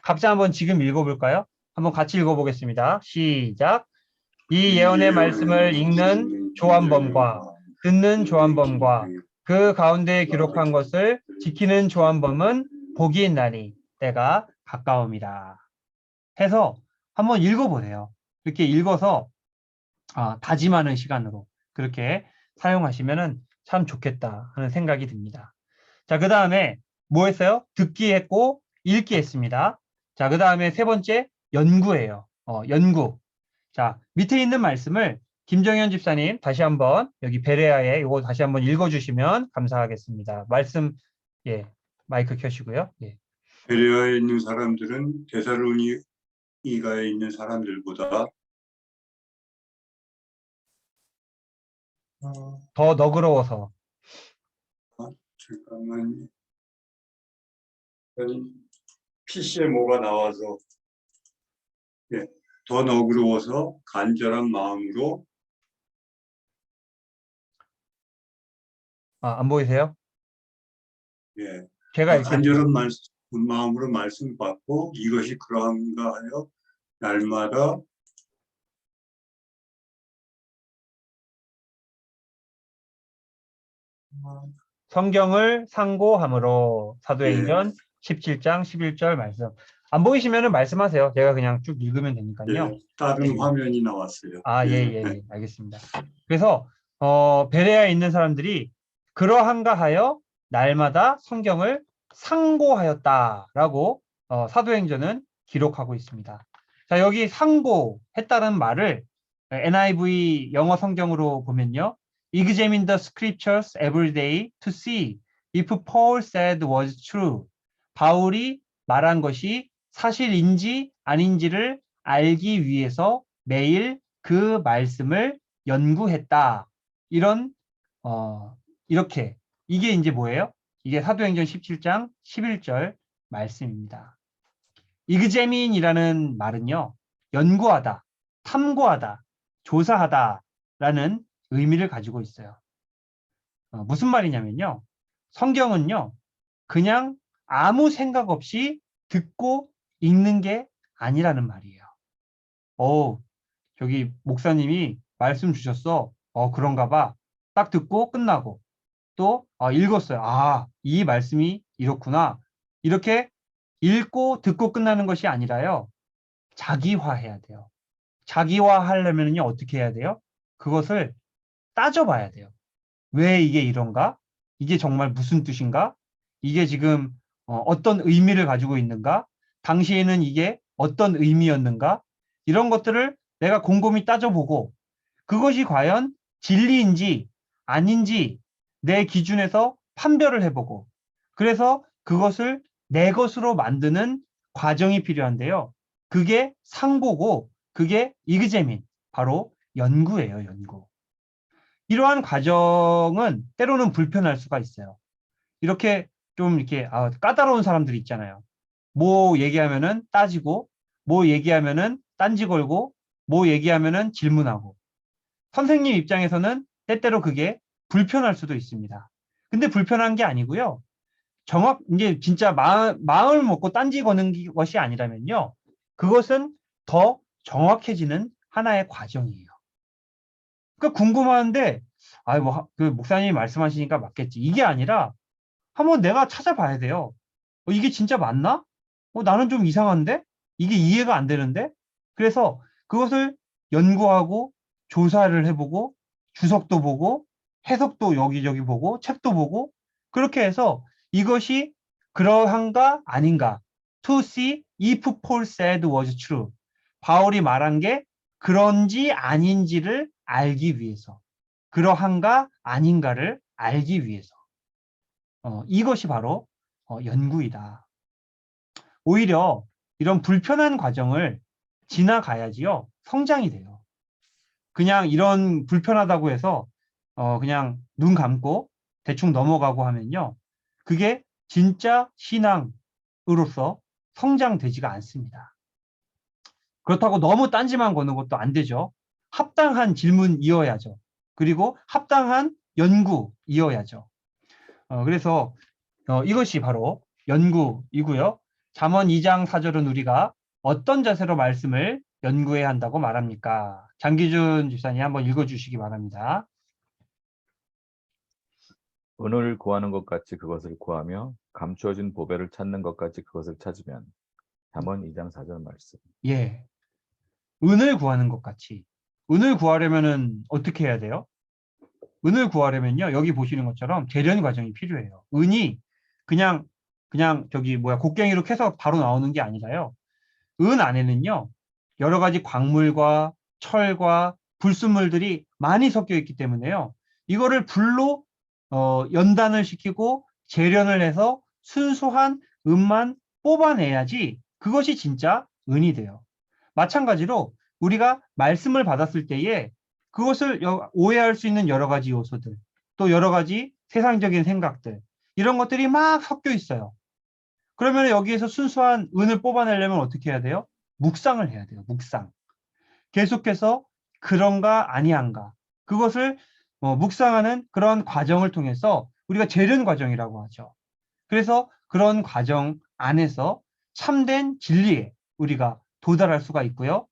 각자 한번 지금 읽어볼까요? 한번 같이 읽어보겠습니다. 시작. 이 예언의 말씀을 읽는 조한범과 듣는 조한범과 그 가운데 기록한 것을 지키는 조한범은 복이 있나니 때가 가까움이라. 해서 한번 읽어보세요. 이렇게 읽어서 다짐하는 시간으로 그렇게 사용하시면은 참 좋겠다 하는 생각이 듭니다. 자, 그 다음에 뭐 했어요? 듣기 했고 읽기 했습니다. 자, 그 다음에 세 번째 연구예요. 연구. 자, 밑에 있는 말씀을 김정현 집사님 다시 한번 여기 베레아에 이거 다시 한번 읽어주시면 감사하겠습니다. 말씀 마이크 켜시고요. 예. 베레아에 있는 사람들은 데살로니가에 있는 사람들보다 더 너그러워서. 잠깐만요. PC에 뭐가 나와서 더 너그러워서 간절한 마음으로 안 보이세요? 제가 읽겠습니다. 간절한 마음으로 말씀 받고 이것이 그러한가 하여 날마다 성경을 상고함으로 사도행전 17장 11절 말씀. 안 보이시면은 말씀하세요. 제가 그냥 쭉 읽으면 되니까요. 다른 화면이 나왔어요. 예, 알겠습니다. 그래서 베레아에 있는 사람들이 그러한가 하여 날마다 성경을 상고하였다라고 사도행전은 기록하고 있습니다. 자, 여기 상고했다는 말을 NIV 영어 성경으로 보면요. Examine the scriptures every day to see if Paul said was true. 바울이 말한 것이 사실인지 아닌지를 알기 위해서 매일 그 말씀을 연구했다. 이렇게 이게 이제 뭐예요? 이게 사도행전 17장 11절 말씀입니다. examine이라는 말은요. 연구하다, 탐구하다, 조사하다라는 의미를 가지고 있어요. 무슨 말이냐면요. 성경은요. 그냥 아무 생각 없이 듣고 읽는 게 아니라는 말이에요. 저기 목사님이 말씀 주셨어. 그런가 봐. 딱 듣고 끝나고 또 읽었어요. 이 말씀이 이렇구나. 이렇게 읽고 듣고 끝나는 것이 아니라요. 자기화해야 돼요. 자기화하려면요 어떻게 해야 돼요? 그것을 따져봐야 돼요. 왜 이게 이런가? 이게 정말 무슨 뜻인가? 이게 지금 어떤 의미를 가지고 있는가? 당시에는 이게 어떤 의미였는가? 이런 것들을 내가 곰곰이 따져보고 그것이 과연 진리인지 아닌지 내 기준에서 판별을 해보고 그래서 그것을 내 것으로 만드는 과정이 필요한데요. 그게 상고고 그게 이그제민, 바로 연구예요, 연구. 이러한 과정은 때로는 불편할 수가 있어요. 이렇게 좀 이렇게 까다로운 사람들이 있잖아요. 뭐 얘기하면은 따지고, 뭐 얘기하면은 딴지 걸고, 뭐 얘기하면은 질문하고. 선생님 입장에서는 때때로 그게 불편할 수도 있습니다. 근데 불편한 게 아니고요. 이제 진짜 마음을 먹고 딴지 거는 것이 아니라면요. 그것은 더 정확해지는 하나의 과정이에요. 그러니까 궁금한데, 그 목사님이 말씀하시니까 맞겠지. 이게 아니라 한번 내가 찾아봐야 돼요. 이게 진짜 맞나? 나는 좀 이상한데? 이게 이해가 안 되는데? 그래서 그것을 연구하고 조사를 해보고 주석도 보고 해석도 여기저기 보고 책도 보고 그렇게 해서 이것이 그러한가 아닌가 to see if Paul said was true. 바울이 말한 게 그런지 아닌지를 알기 위해서 그러한가 아닌가를 알기 위해서 이것이 바로 연구이다. 오히려 이런 불편한 과정을 지나가야지요. 성장이 돼요. 그냥 이런 불편하다고 해서 그냥 눈 감고 대충 넘어가고 하면요. 그게 진짜 신앙으로서 성장되지가 않습니다. 그렇다고 너무 딴지만 거는 것도 안 되죠. 합당한 질문이어야죠. 그리고 합당한 연구이어야죠. 그래서 이것이 바로 연구이고요. 잠언 2장 4절은 우리가 어떤 자세로 말씀을 연구해야 한다고 말합니까? 장기준 집사님 한번 읽어주시기 바랍니다. 은을 구하는 것 같이 그것을 구하며 감추어진 보배를 찾는 것 같이 그것을 찾으면. 잠언 2장 4절 말씀. 예, 은을 구하는 것 같이. 은을 구하려면은 어떻게 해야 돼요? 은을 구하려면요, 여기 보시는 것처럼 재련 과정이 필요해요. 은이 그냥 곡괭이로 캐서 바로 나오는 게 아니라요. 은 안에는요, 여러 가지 광물과 철과 불순물들이 많이 섞여 있기 때문에요. 이거를 불로 연단을 시키고 재련을 해서 순수한 은만 뽑아내야지 그것이 진짜 은이 돼요. 마찬가지로 우리가 말씀을 받았을 때에 그것을 오해할 수 있는 여러 가지 요소들, 또 여러 가지 세상적인 생각들, 이런 것들이 막 섞여 있어요. 그러면 여기에서 순수한 은을 뽑아내려면 어떻게 해야 돼요? 묵상을 해야 돼요. 묵상. 계속해서 그런가 아니한가. 그것을 묵상하는 그런 과정을 통해서 우리가 재련 과정이라고 하죠. 그래서 그런 과정 안에서 참된 진리에 우리가 도달할 수가 있고요.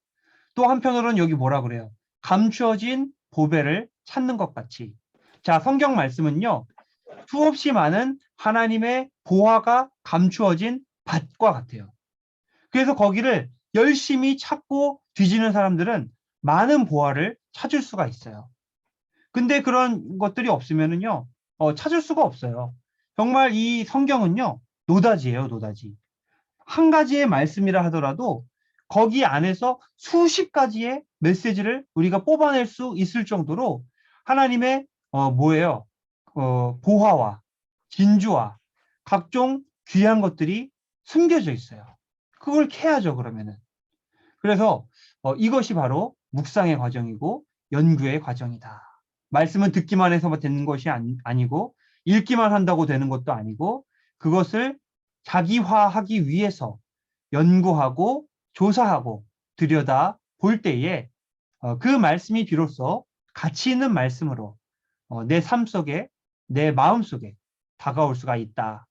또 한편으로는 여기 뭐라 그래요? 감추어진 보배를 찾는 것 같이. 자, 성경 말씀은요. 수없이 많은 하나님의 보화가 감추어진 밭과 같아요. 그래서 거기를 열심히 찾고 뒤지는 사람들은 많은 보화를 찾을 수가 있어요. 근데 그런 것들이 없으면은요, 찾을 수가 없어요. 정말 이 성경은요, 노다지예요, 노다지. 한 가지의 말씀이라 하더라도 거기 안에서 수십 가지의 메시지를 우리가 뽑아낼 수 있을 정도로 하나님의 보화와 진주와 각종 귀한 것들이 숨겨져 있어요. 그걸 캐야죠, 그러면은. 그래서 이것이 바로 묵상의 과정이고 연구의 과정이다. 말씀은 듣기만 해서 되는 것이 아니고 읽기만 한다고 되는 것도 아니고 그것을 자기화하기 위해서 연구하고 조사하고 들여다 볼 때에 그 말씀이 비로소 가치 있는 말씀으로 내 삶 속에 내 마음 속에 다가올 수가 있다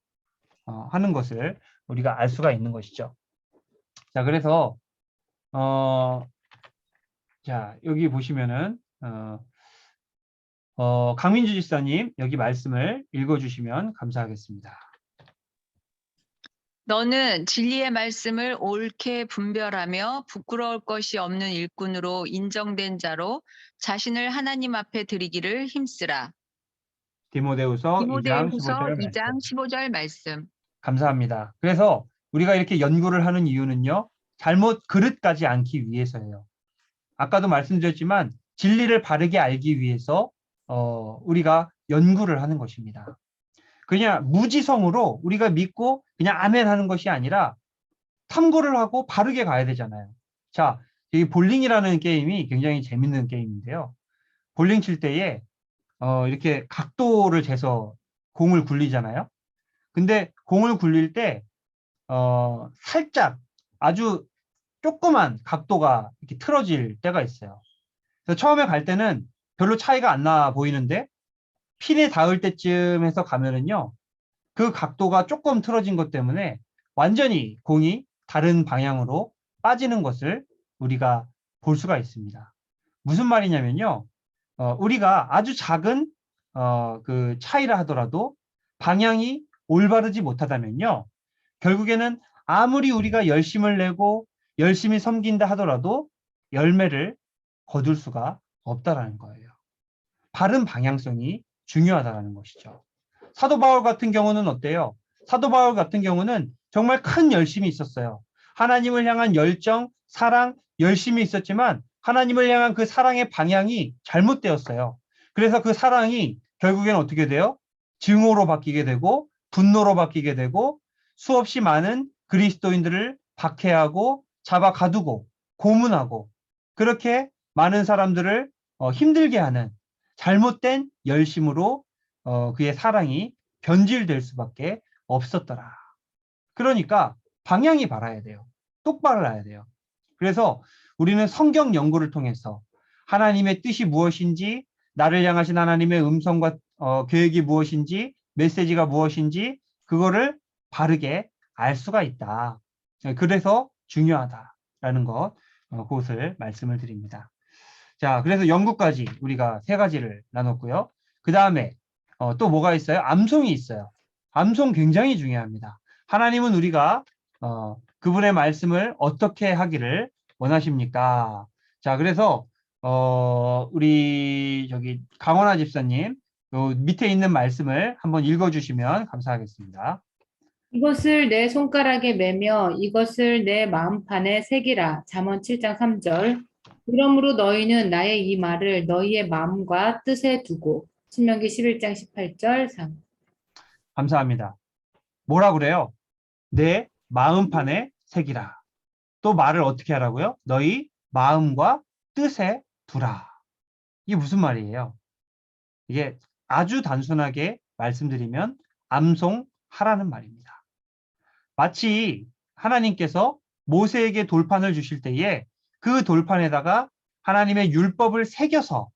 하는 것을 우리가 알 수가 있는 것이죠. 자, 그래서 자, 여기 보시면은 강민주 집사님 여기 말씀을 읽어주시면 감사하겠습니다. 너는 진리의 말씀을 옳게 분별하며 부끄러울 것이 없는 일꾼으로 인정된 자로 자신을 하나님 앞에 드리기를 힘쓰라. 디모데후서 2장 디모데후서 15절 말씀. 2장 15절 말씀. 감사합니다. 그래서 우리가 이렇게 연구를 하는 이유는요. 잘못 그릇 가지 않기 위해서예요. 아까도 말씀드렸지만 진리를 바르게 알기 위해서 우리가 연구를 하는 것입니다. 그냥 무지성으로 우리가 믿고 그냥 아멘 하는 것이 아니라 탐구를 하고 바르게 가야 되잖아요. 자, 이 볼링이라는 게임이 굉장히 재밌는 게임인데요. 볼링 칠 때에 이렇게 각도를 재서 공을 굴리잖아요. 근데 공을 굴릴 때 살짝 아주 조그만 각도가 이렇게 틀어질 때가 있어요. 그래서 처음에 갈 때는 별로 차이가 안 나 보이는데 핀에 닿을 때쯤 해서 가면은요. 그 각도가 조금 틀어진 것 때문에 완전히 공이 다른 방향으로 빠지는 것을 우리가 볼 수가 있습니다. 무슨 말이냐면요. 우리가 아주 작은 그 차이라 하더라도 방향이 올바르지 못하다면요. 결국에는 아무리 우리가 열심을 내고 열심히 섬긴다 하더라도 열매를 거둘 수가 없다라는 거예요. 바른 방향성이 중요하다는 것이죠. 사도 바울 같은 경우는 어때요? 사도 바울 같은 경우는 정말 큰 열심이 있었어요. 하나님을 향한 열정, 사랑, 열심이 있었지만 하나님을 향한 그 사랑의 방향이 잘못되었어요. 그래서 그 사랑이 결국엔 어떻게 돼요? 증오로 바뀌게 되고 분노로 바뀌게 되고 수없이 많은 그리스도인들을 박해하고 잡아 가두고 고문하고 그렇게 많은 사람들을 힘들게 하는 잘못된 열심으로 그의 사랑이 변질될 수밖에 없었더라. 그러니까 방향이 바라야 돼요. 똑바로 나야 돼요. 그래서 우리는 성경 연구를 통해서 하나님의 뜻이 무엇인지, 나를 향하신 하나님의 음성과 계획이 무엇인지, 메시지가 무엇인지 그거를 바르게 알 수가 있다. 그래서 중요하다라는 것, 그것을 말씀을 드립니다. 자, 그래서 연구까지 우리가 3가지를 나눴고요. 그 다음에 또 뭐가 있어요? 암송이 있어요. 암송 굉장히 중요합니다. 하나님은 우리가 그분의 말씀을 어떻게 하기를 원하십니까? 자, 그래서 우리 저기 강원아 집사님 요 밑에 있는 말씀을 한번 읽어주시면 감사하겠습니다. 이것을 내 손가락에 매며 이것을 내 마음판에 새기라. 잠언 7장 3절. 그러므로 너희는 나의 이 말을 너희의 마음과 뜻에 두고. 신명기 11장 18절 3. 감사합니다. 뭐라 그래요? 내 마음판에 새기라. 또 말을 어떻게 하라고요? 너희 마음과 뜻에 두라. 이게 무슨 말이에요? 이게 아주 단순하게 말씀드리면 암송하라는 말입니다. 마치 하나님께서 모세에게 돌판을 주실 때에 그 돌판에다가 하나님의 율법을 새겨서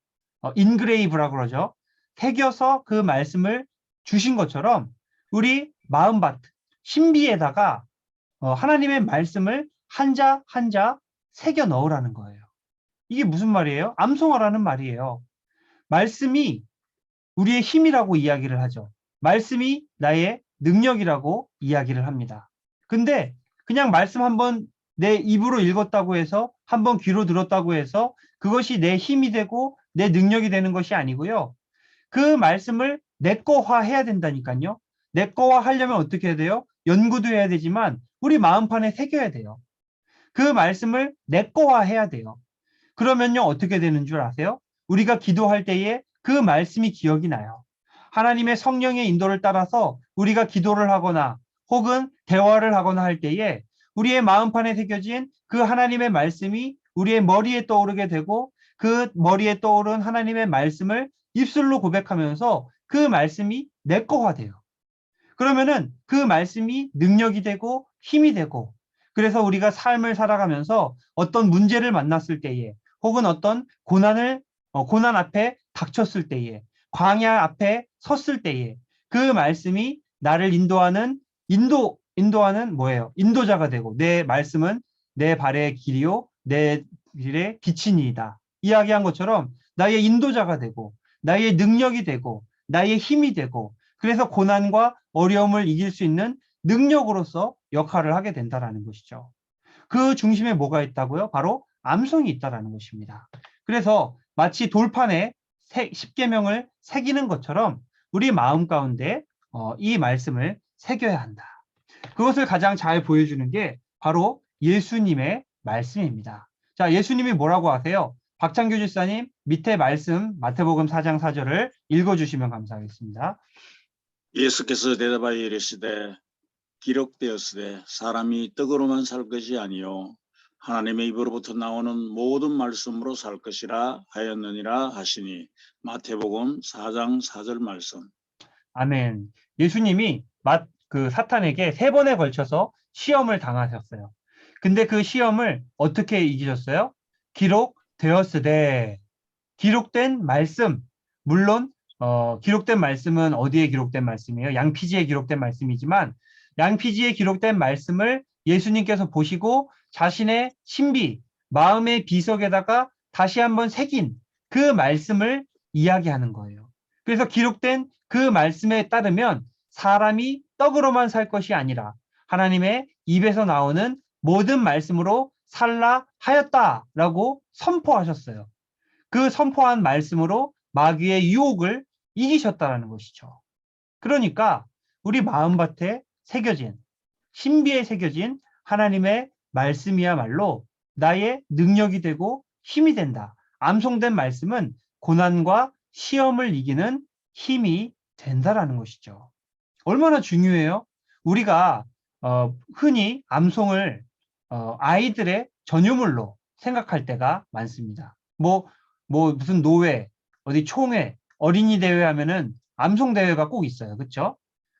인그레이브라고 그러죠. 새겨서 그 말씀을 주신 것처럼 우리 마음밭, 신비에다가 하나님의 말씀을 한자 한자 새겨 넣으라는 거예요. 이게 무슨 말이에요? 암송하라는 말이에요. 말씀이 우리의 힘이라고 이야기를 하죠. 말씀이 나의 능력이라고 이야기를 합니다. 근데 그냥 말씀 한번 내 입으로 읽었다고 해서 한번 귀로 들었다고 해서 그것이 내 힘이 되고 내 능력이 되는 것이 아니고요. 그 말씀을 내 거화 해야 된다니까요. 내 거화 하려면 어떻게 해야 돼요? 연구도 해야 되지만 우리 마음판에 새겨야 돼요. 그 말씀을 내 거화 해야 돼요. 그러면요 어떻게 되는 줄 아세요? 우리가 기도할 때에 그 말씀이 기억이 나요. 하나님의 성령의 인도를 따라서 우리가 기도를 하거나 혹은 대화를 하거나 할 때에 우리의 마음판에 새겨진 그 하나님의 말씀이 우리의 머리에 떠오르게 되고 그 머리에 떠오른 하나님의 말씀을 입술로 고백하면서 그 말씀이 내 거가 돼요. 그러면은 그 말씀이 능력이 되고 힘이 되고 그래서 우리가 삶을 살아가면서 어떤 문제를 만났을 때에 혹은 어떤 고난 앞에 닥쳤을 때에 광야 앞에 섰을 때에 그 말씀이 나를 인도하는 뭐예요? 인도자가 되고 내 말씀은 내 발의 길이요 내 길의 빛이니이다. 이야기한 것처럼 나의 인도자가 되고 나의 능력이 되고 나의 힘이 되고 그래서 고난과 어려움을 이길 수 있는 능력으로서 역할을 하게 된다라는 것이죠. 그 중심에 뭐가 있다고요? 바로 암송이 있다라는 것입니다. 그래서 마치 돌판에 십계명을 새기는 것처럼 우리 마음 가운데 이 말씀을 새겨야 한다. 그것을 가장 잘 보여주는 게 바로 예수님의 말씀입니다. 자, 예수님이 뭐라고 하세요? 박창규 집사님, 밑에 말씀 마태복음 4장 4절을 읽어주시면 감사하겠습니다. 예수께서 대답하여 이르시되 기록되었으되 사람이 떡으로만 살 것이 아니요 하나님의 입으로부터 나오는 모든 말씀으로 살 것이라 하였느니라 하시니 마태복음 4장 4절 말씀. 아멘. 예수님이 사탄에게 3번에 걸쳐서 시험을 당하셨어요. 근데 그 시험을 어떻게 이기셨어요? 기록되었으되, 기록된 말씀. 물론 기록된 말씀은 어디에 기록된 말씀이에요? 양피지에 기록된 말씀이지만 양피지에 기록된 말씀을 예수님께서 보시고 자신의 신비, 마음의 비석에다가 다시 한번 새긴 그 말씀을 이야기하는 거예요. 그래서 기록된 그 말씀에 따르면 사람이 떡으로만 살 것이 아니라 하나님의 입에서 나오는 모든 말씀으로 살라 하였다라고 선포하셨어요. 그 선포한 말씀으로 마귀의 유혹을 이기셨다라는 것이죠. 그러니까 우리 마음밭에 새겨진, 신비에 새겨진 하나님의 말씀이야말로 나의 능력이 되고 힘이 된다. 암송된 말씀은 고난과 시험을 이기는 힘이 된다라는 것이죠. 얼마나 중요해요? 우리가 흔히 암송을 아이들의 전유물로 생각할 때가 많습니다. 무슨 노회, 어디 총회, 어린이 대회 하면은 암송 대회가 꼭 있어요. 그렇죠?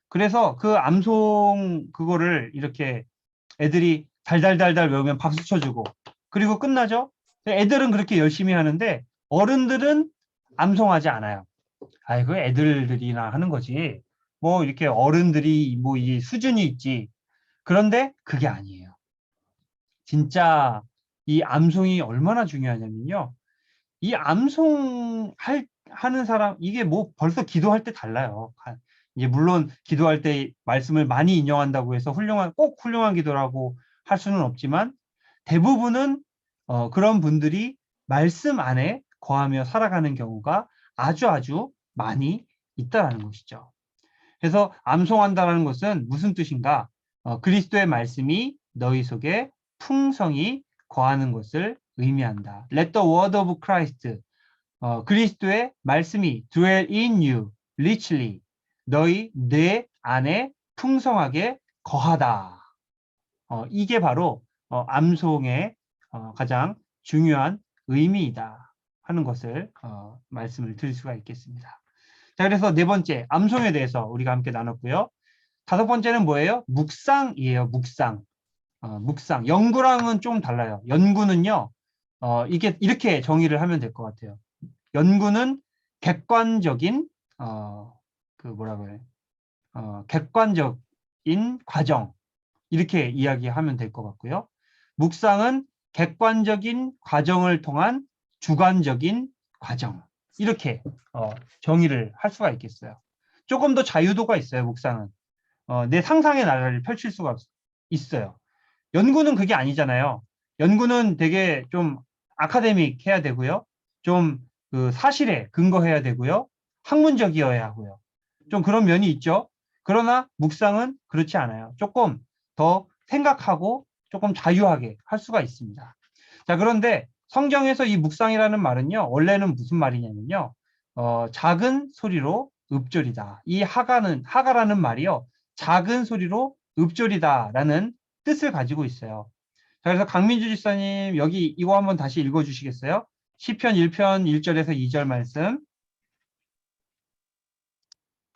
그래서 그 암송 그거를 이렇게 애들이 달달달달 외우면 박수 쳐주고 그리고 끝나죠? 애들은 그렇게 열심히 하는데 어른들은 암송하지 않아요. 아이고 애들이나 하는 거지. 뭐 이렇게 어른들이 뭐 이 수준이 있지. 그런데 그게 아니에요. 진짜 이 암송이 얼마나 중요하냐면요. 이 암송 하는 사람 이게 뭐 벌써 기도할 때 달라요. 이제 물론 기도할 때 말씀을 많이 인용한다고 해서 꼭 훌륭한 기도라고 할 수는 없지만 대부분은 그런 분들이 말씀 안에 거하며 살아가는 경우가 아주 많이 있다라는 것이죠. 그래서 암송한다라는 것은 무슨 뜻인가? 그리스도의 말씀이 너희 속에 풍성히 거하는 것을 의미한다. Let the word of Christ, 그리스도의 말씀이 dwell in you richly, 너희 뇌 안에 풍성하게 거하다. 이게 바로 암송의 가장 중요한 의미이다 하는 것을 말씀을 드릴 수가 있겠습니다. 자, 그래서 4번째 암송에 대해서 우리가 함께 나눴고요. 5번째는 뭐예요? 묵상이에요. 묵상. 묵상. 연구랑은 좀 달라요. 연구는요. 이게 이렇게 정의를 하면 될 것 같아요. 연구는 객관적인 객관적인 과정 이렇게 이야기하면 될 것 같고요. 묵상은 객관적인 과정을 통한 주관적인 과정 이렇게 정의를 할 수가 있겠어요. 조금 더 자유도가 있어요. 묵상은 내 상상의 나라를 펼칠 수가 있어요. 연구는 그게 아니잖아요. 연구는 되게 좀 아카데믹 해야 되고요. 좀 그 사실에 근거해야 되고요. 학문적이어야 하고요. 좀 그런 면이 있죠. 그러나 묵상은 그렇지 않아요. 조금 더 생각하고 조금 자유하게 할 수가 있습니다. 자, 그런데 성경에서 이 묵상이라는 말은요. 원래는 무슨 말이냐면요. 작은 소리로 읊조리다. 이 하가라는 말이요. 작은 소리로 읊조리다라는 뜻을 가지고 있어요. 자, 그래서 강민주 집사님 여기 이거 한번 다시 읽어주시겠어요? 시편 1편 1절에서 2절 말씀.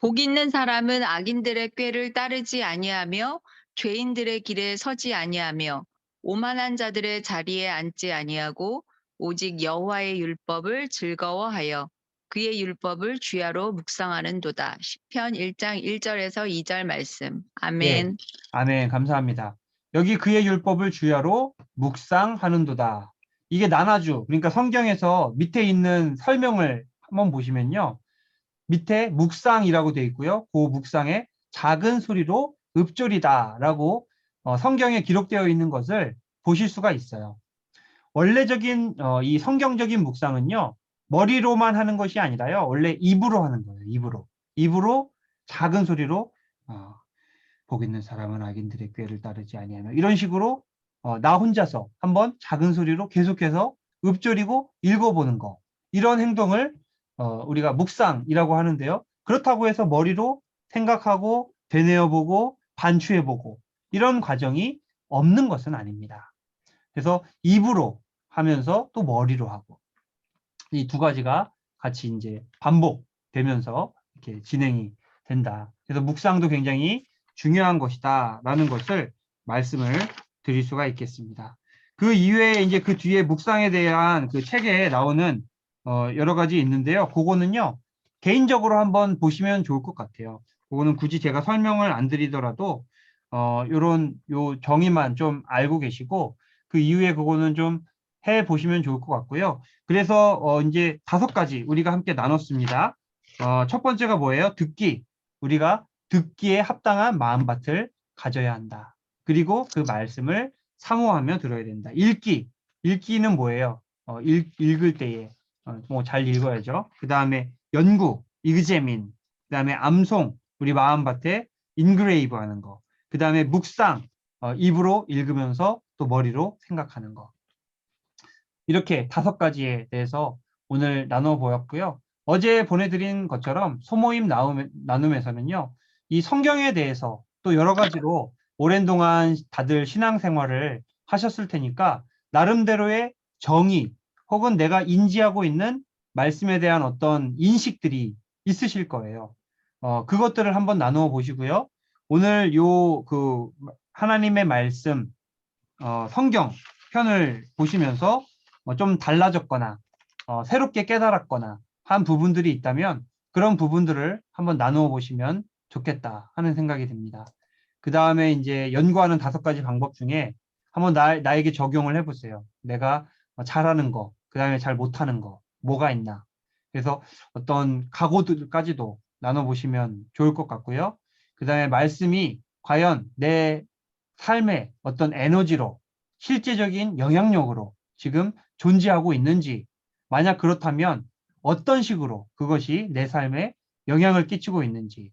복 있는 사람은 악인들의 꾀를 따르지 아니하며 죄인들의 길에 서지 아니하며 오만한 자들의 자리에 앉지 아니하고 오직 여호와의 율법을 즐거워하여 그의 율법을 주야로 묵상하는도다. 시편 1장 1절에서 2절 말씀. 아멘. 아멘. 감사합니다. 여기 그의 율법을 주야로 묵상하는도다. 이게 나나주, 그러니까 성경에서 밑에 있는 설명을 한번 보시면요. 밑에 묵상이라고 되어 있고요. 그 묵상에 작은 소리로 읊조리다라고 성경에 기록되어 있는 것을 보실 수가 있어요. 원래적인 이 성경적인 묵상은요. 머리로만 하는 것이 아니라요. 원래 입으로 하는 거예요. 입으로. 입으로 작은 소리로 복 있는 사람은 악인들의 꾀를 따르지 아니하며 이런 식으로 나 혼자서 한번 작은 소리로 계속해서 읊조리고 읽어보는 거 이런 행동을 우리가 묵상이라고 하는데요. 그렇다고 해서 머리로 생각하고 되뇌어보고 반추해보고 이런 과정이 없는 것은 아닙니다. 그래서 입으로 하면서 또 머리로 하고 이 두 가지가 같이 이제 반복되면서 이렇게 진행이 된다. 그래서 묵상도 굉장히 중요한 것이다라는 것을 말씀을 드릴 수가 있겠습니다. 그 이외에 이제 그 뒤에 묵상에 대한 그 책에 나오는 여러 가지 있는데요. 그거는요 개인적으로 한번 보시면 좋을 것 같아요. 그거는 굳이 제가 설명을 안 드리더라도 요런 요 정의만 좀 알고 계시고 그 이후에 그거는 좀 해 보시면 좋을 것 같고요. 그래서 이제 5가지 우리가 함께 나눴습니다. 첫 번째가 뭐예요? 듣기. 우리가 듣기에 합당한 마음밭을 가져야 한다. 그리고 그 말씀을 사모하며 들어야 된다. 읽기. 읽기는 뭐예요? 읽을 때에 뭐 잘 읽어야죠. 그 다음에 연구, 이그제민. 그 다음에 암송, 우리 마음밭에 인그레이브 하는 거. 그 다음에 묵상, 입으로 읽으면서 또 머리로 생각하는 거. 이렇게 5가지에 대해서 오늘 나눠 보였고요. 어제 보내드린 것처럼 소모임 나눔에서는요. 이 성경에 대해서 또 여러 가지로 오랜 동안 다들 신앙생활을 하셨을 테니까 나름대로의 정의 혹은 내가 인지하고 있는 말씀에 대한 어떤 인식들이 있으실 거예요. 그것들을 한번 나누어 보시고요. 오늘 그 하나님의 말씀 성경 편을 보시면서 좀 달라졌거나 새롭게 깨달았거나 한 부분들이 있다면 그런 부분들을 한번 나누어 보시면 좋겠다 하는 생각이 듭니다. 그 다음에 이제 연구하는 5가지 방법 중에 한번 나에게 적용을 해보세요. 내가 잘하는 거, 그 다음에 잘 못하는 거, 뭐가 있나. 그래서 어떤 각오들까지도 나눠보시면 좋을 것 같고요. 그 다음에 말씀이 과연 내 삶의 어떤 에너지로 실제적인 영향력으로 지금 존재하고 있는지, 만약 그렇다면 어떤 식으로 그것이 내 삶에 영향을 끼치고 있는지,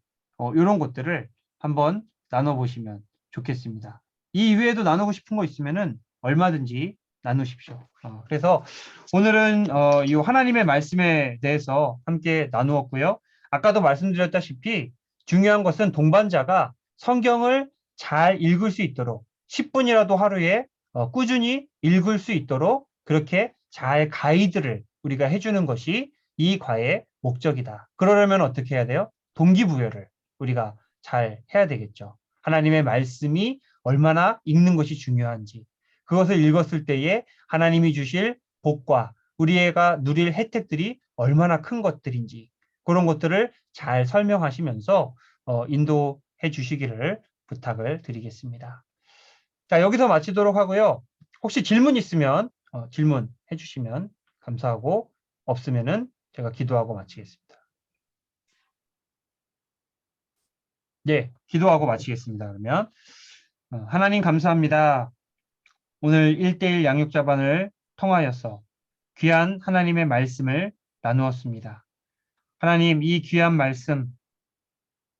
이런 것들을 한번 나눠보시면 좋겠습니다. 이 이외에도 나누고 싶은 거 있으면은 얼마든지 나누십시오. 그래서 오늘은 이 하나님의 말씀에 대해서 함께 나누었고요. 아까도 말씀드렸다시피 중요한 것은 동반자가 성경을 잘 읽을 수 있도록 10분이라도 하루에 꾸준히 읽을 수 있도록 그렇게 잘 가이드를 우리가 해주는 것이 이 과의 목적이다. 그러려면 어떻게 해야 돼요? 동기부여를 우리가 잘 해야 되겠죠. 하나님의 말씀이 얼마나 읽는 것이 중요한지, 그것을 읽었을 때에 하나님이 주실 복과 우리가 누릴 혜택들이 얼마나 큰 것들인지 그런 것들을 잘 설명하시면서 인도해 주시기를 부탁을 드리겠습니다. 자, 여기서 마치도록 하고요. 혹시 질문 있으면 질문해 주시면 감사하고 없으면은 제가 기도하고 마치겠습니다. 네, 기도하고 마치겠습니다. 그러면 하나님 감사합니다. 오늘 1:1 양육자반을 통하여서 귀한 하나님의 말씀을 나누었습니다. 하나님, 이 귀한 말씀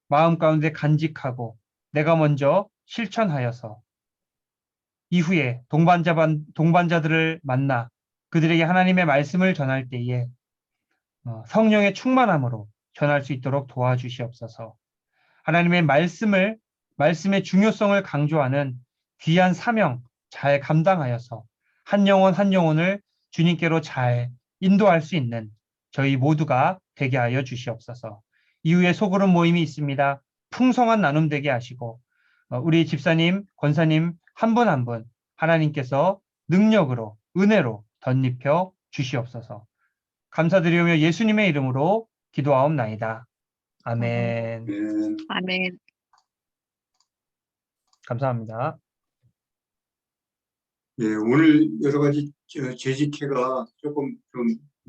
마음 가운데 간직하고 내가 먼저 실천하여서 이후에 동반자들을 만나 그들에게 하나님의 말씀을 전할 때에 성령의 충만함으로 전할 수 있도록 도와주시옵소서. 하나님의 말씀의 중요성을 강조하는 귀한 사명 잘 감당하여서 한 영혼 한 영혼을 주님께로 잘 인도할 수 있는 저희 모두가 되게 하여 주시옵소서. 이후에 소그룹 모임이 있습니다. 풍성한 나눔 되게 하시고 우리 집사님, 권사님 한 분 한 분 하나님께서 능력으로 은혜로 덧입혀 주시옵소서. 감사드리며 예수님의 이름으로 기도하옵나이다. 아멘. 아멘. 감사합니다. 네, 오늘 여러 가지 재직회가 조금 좀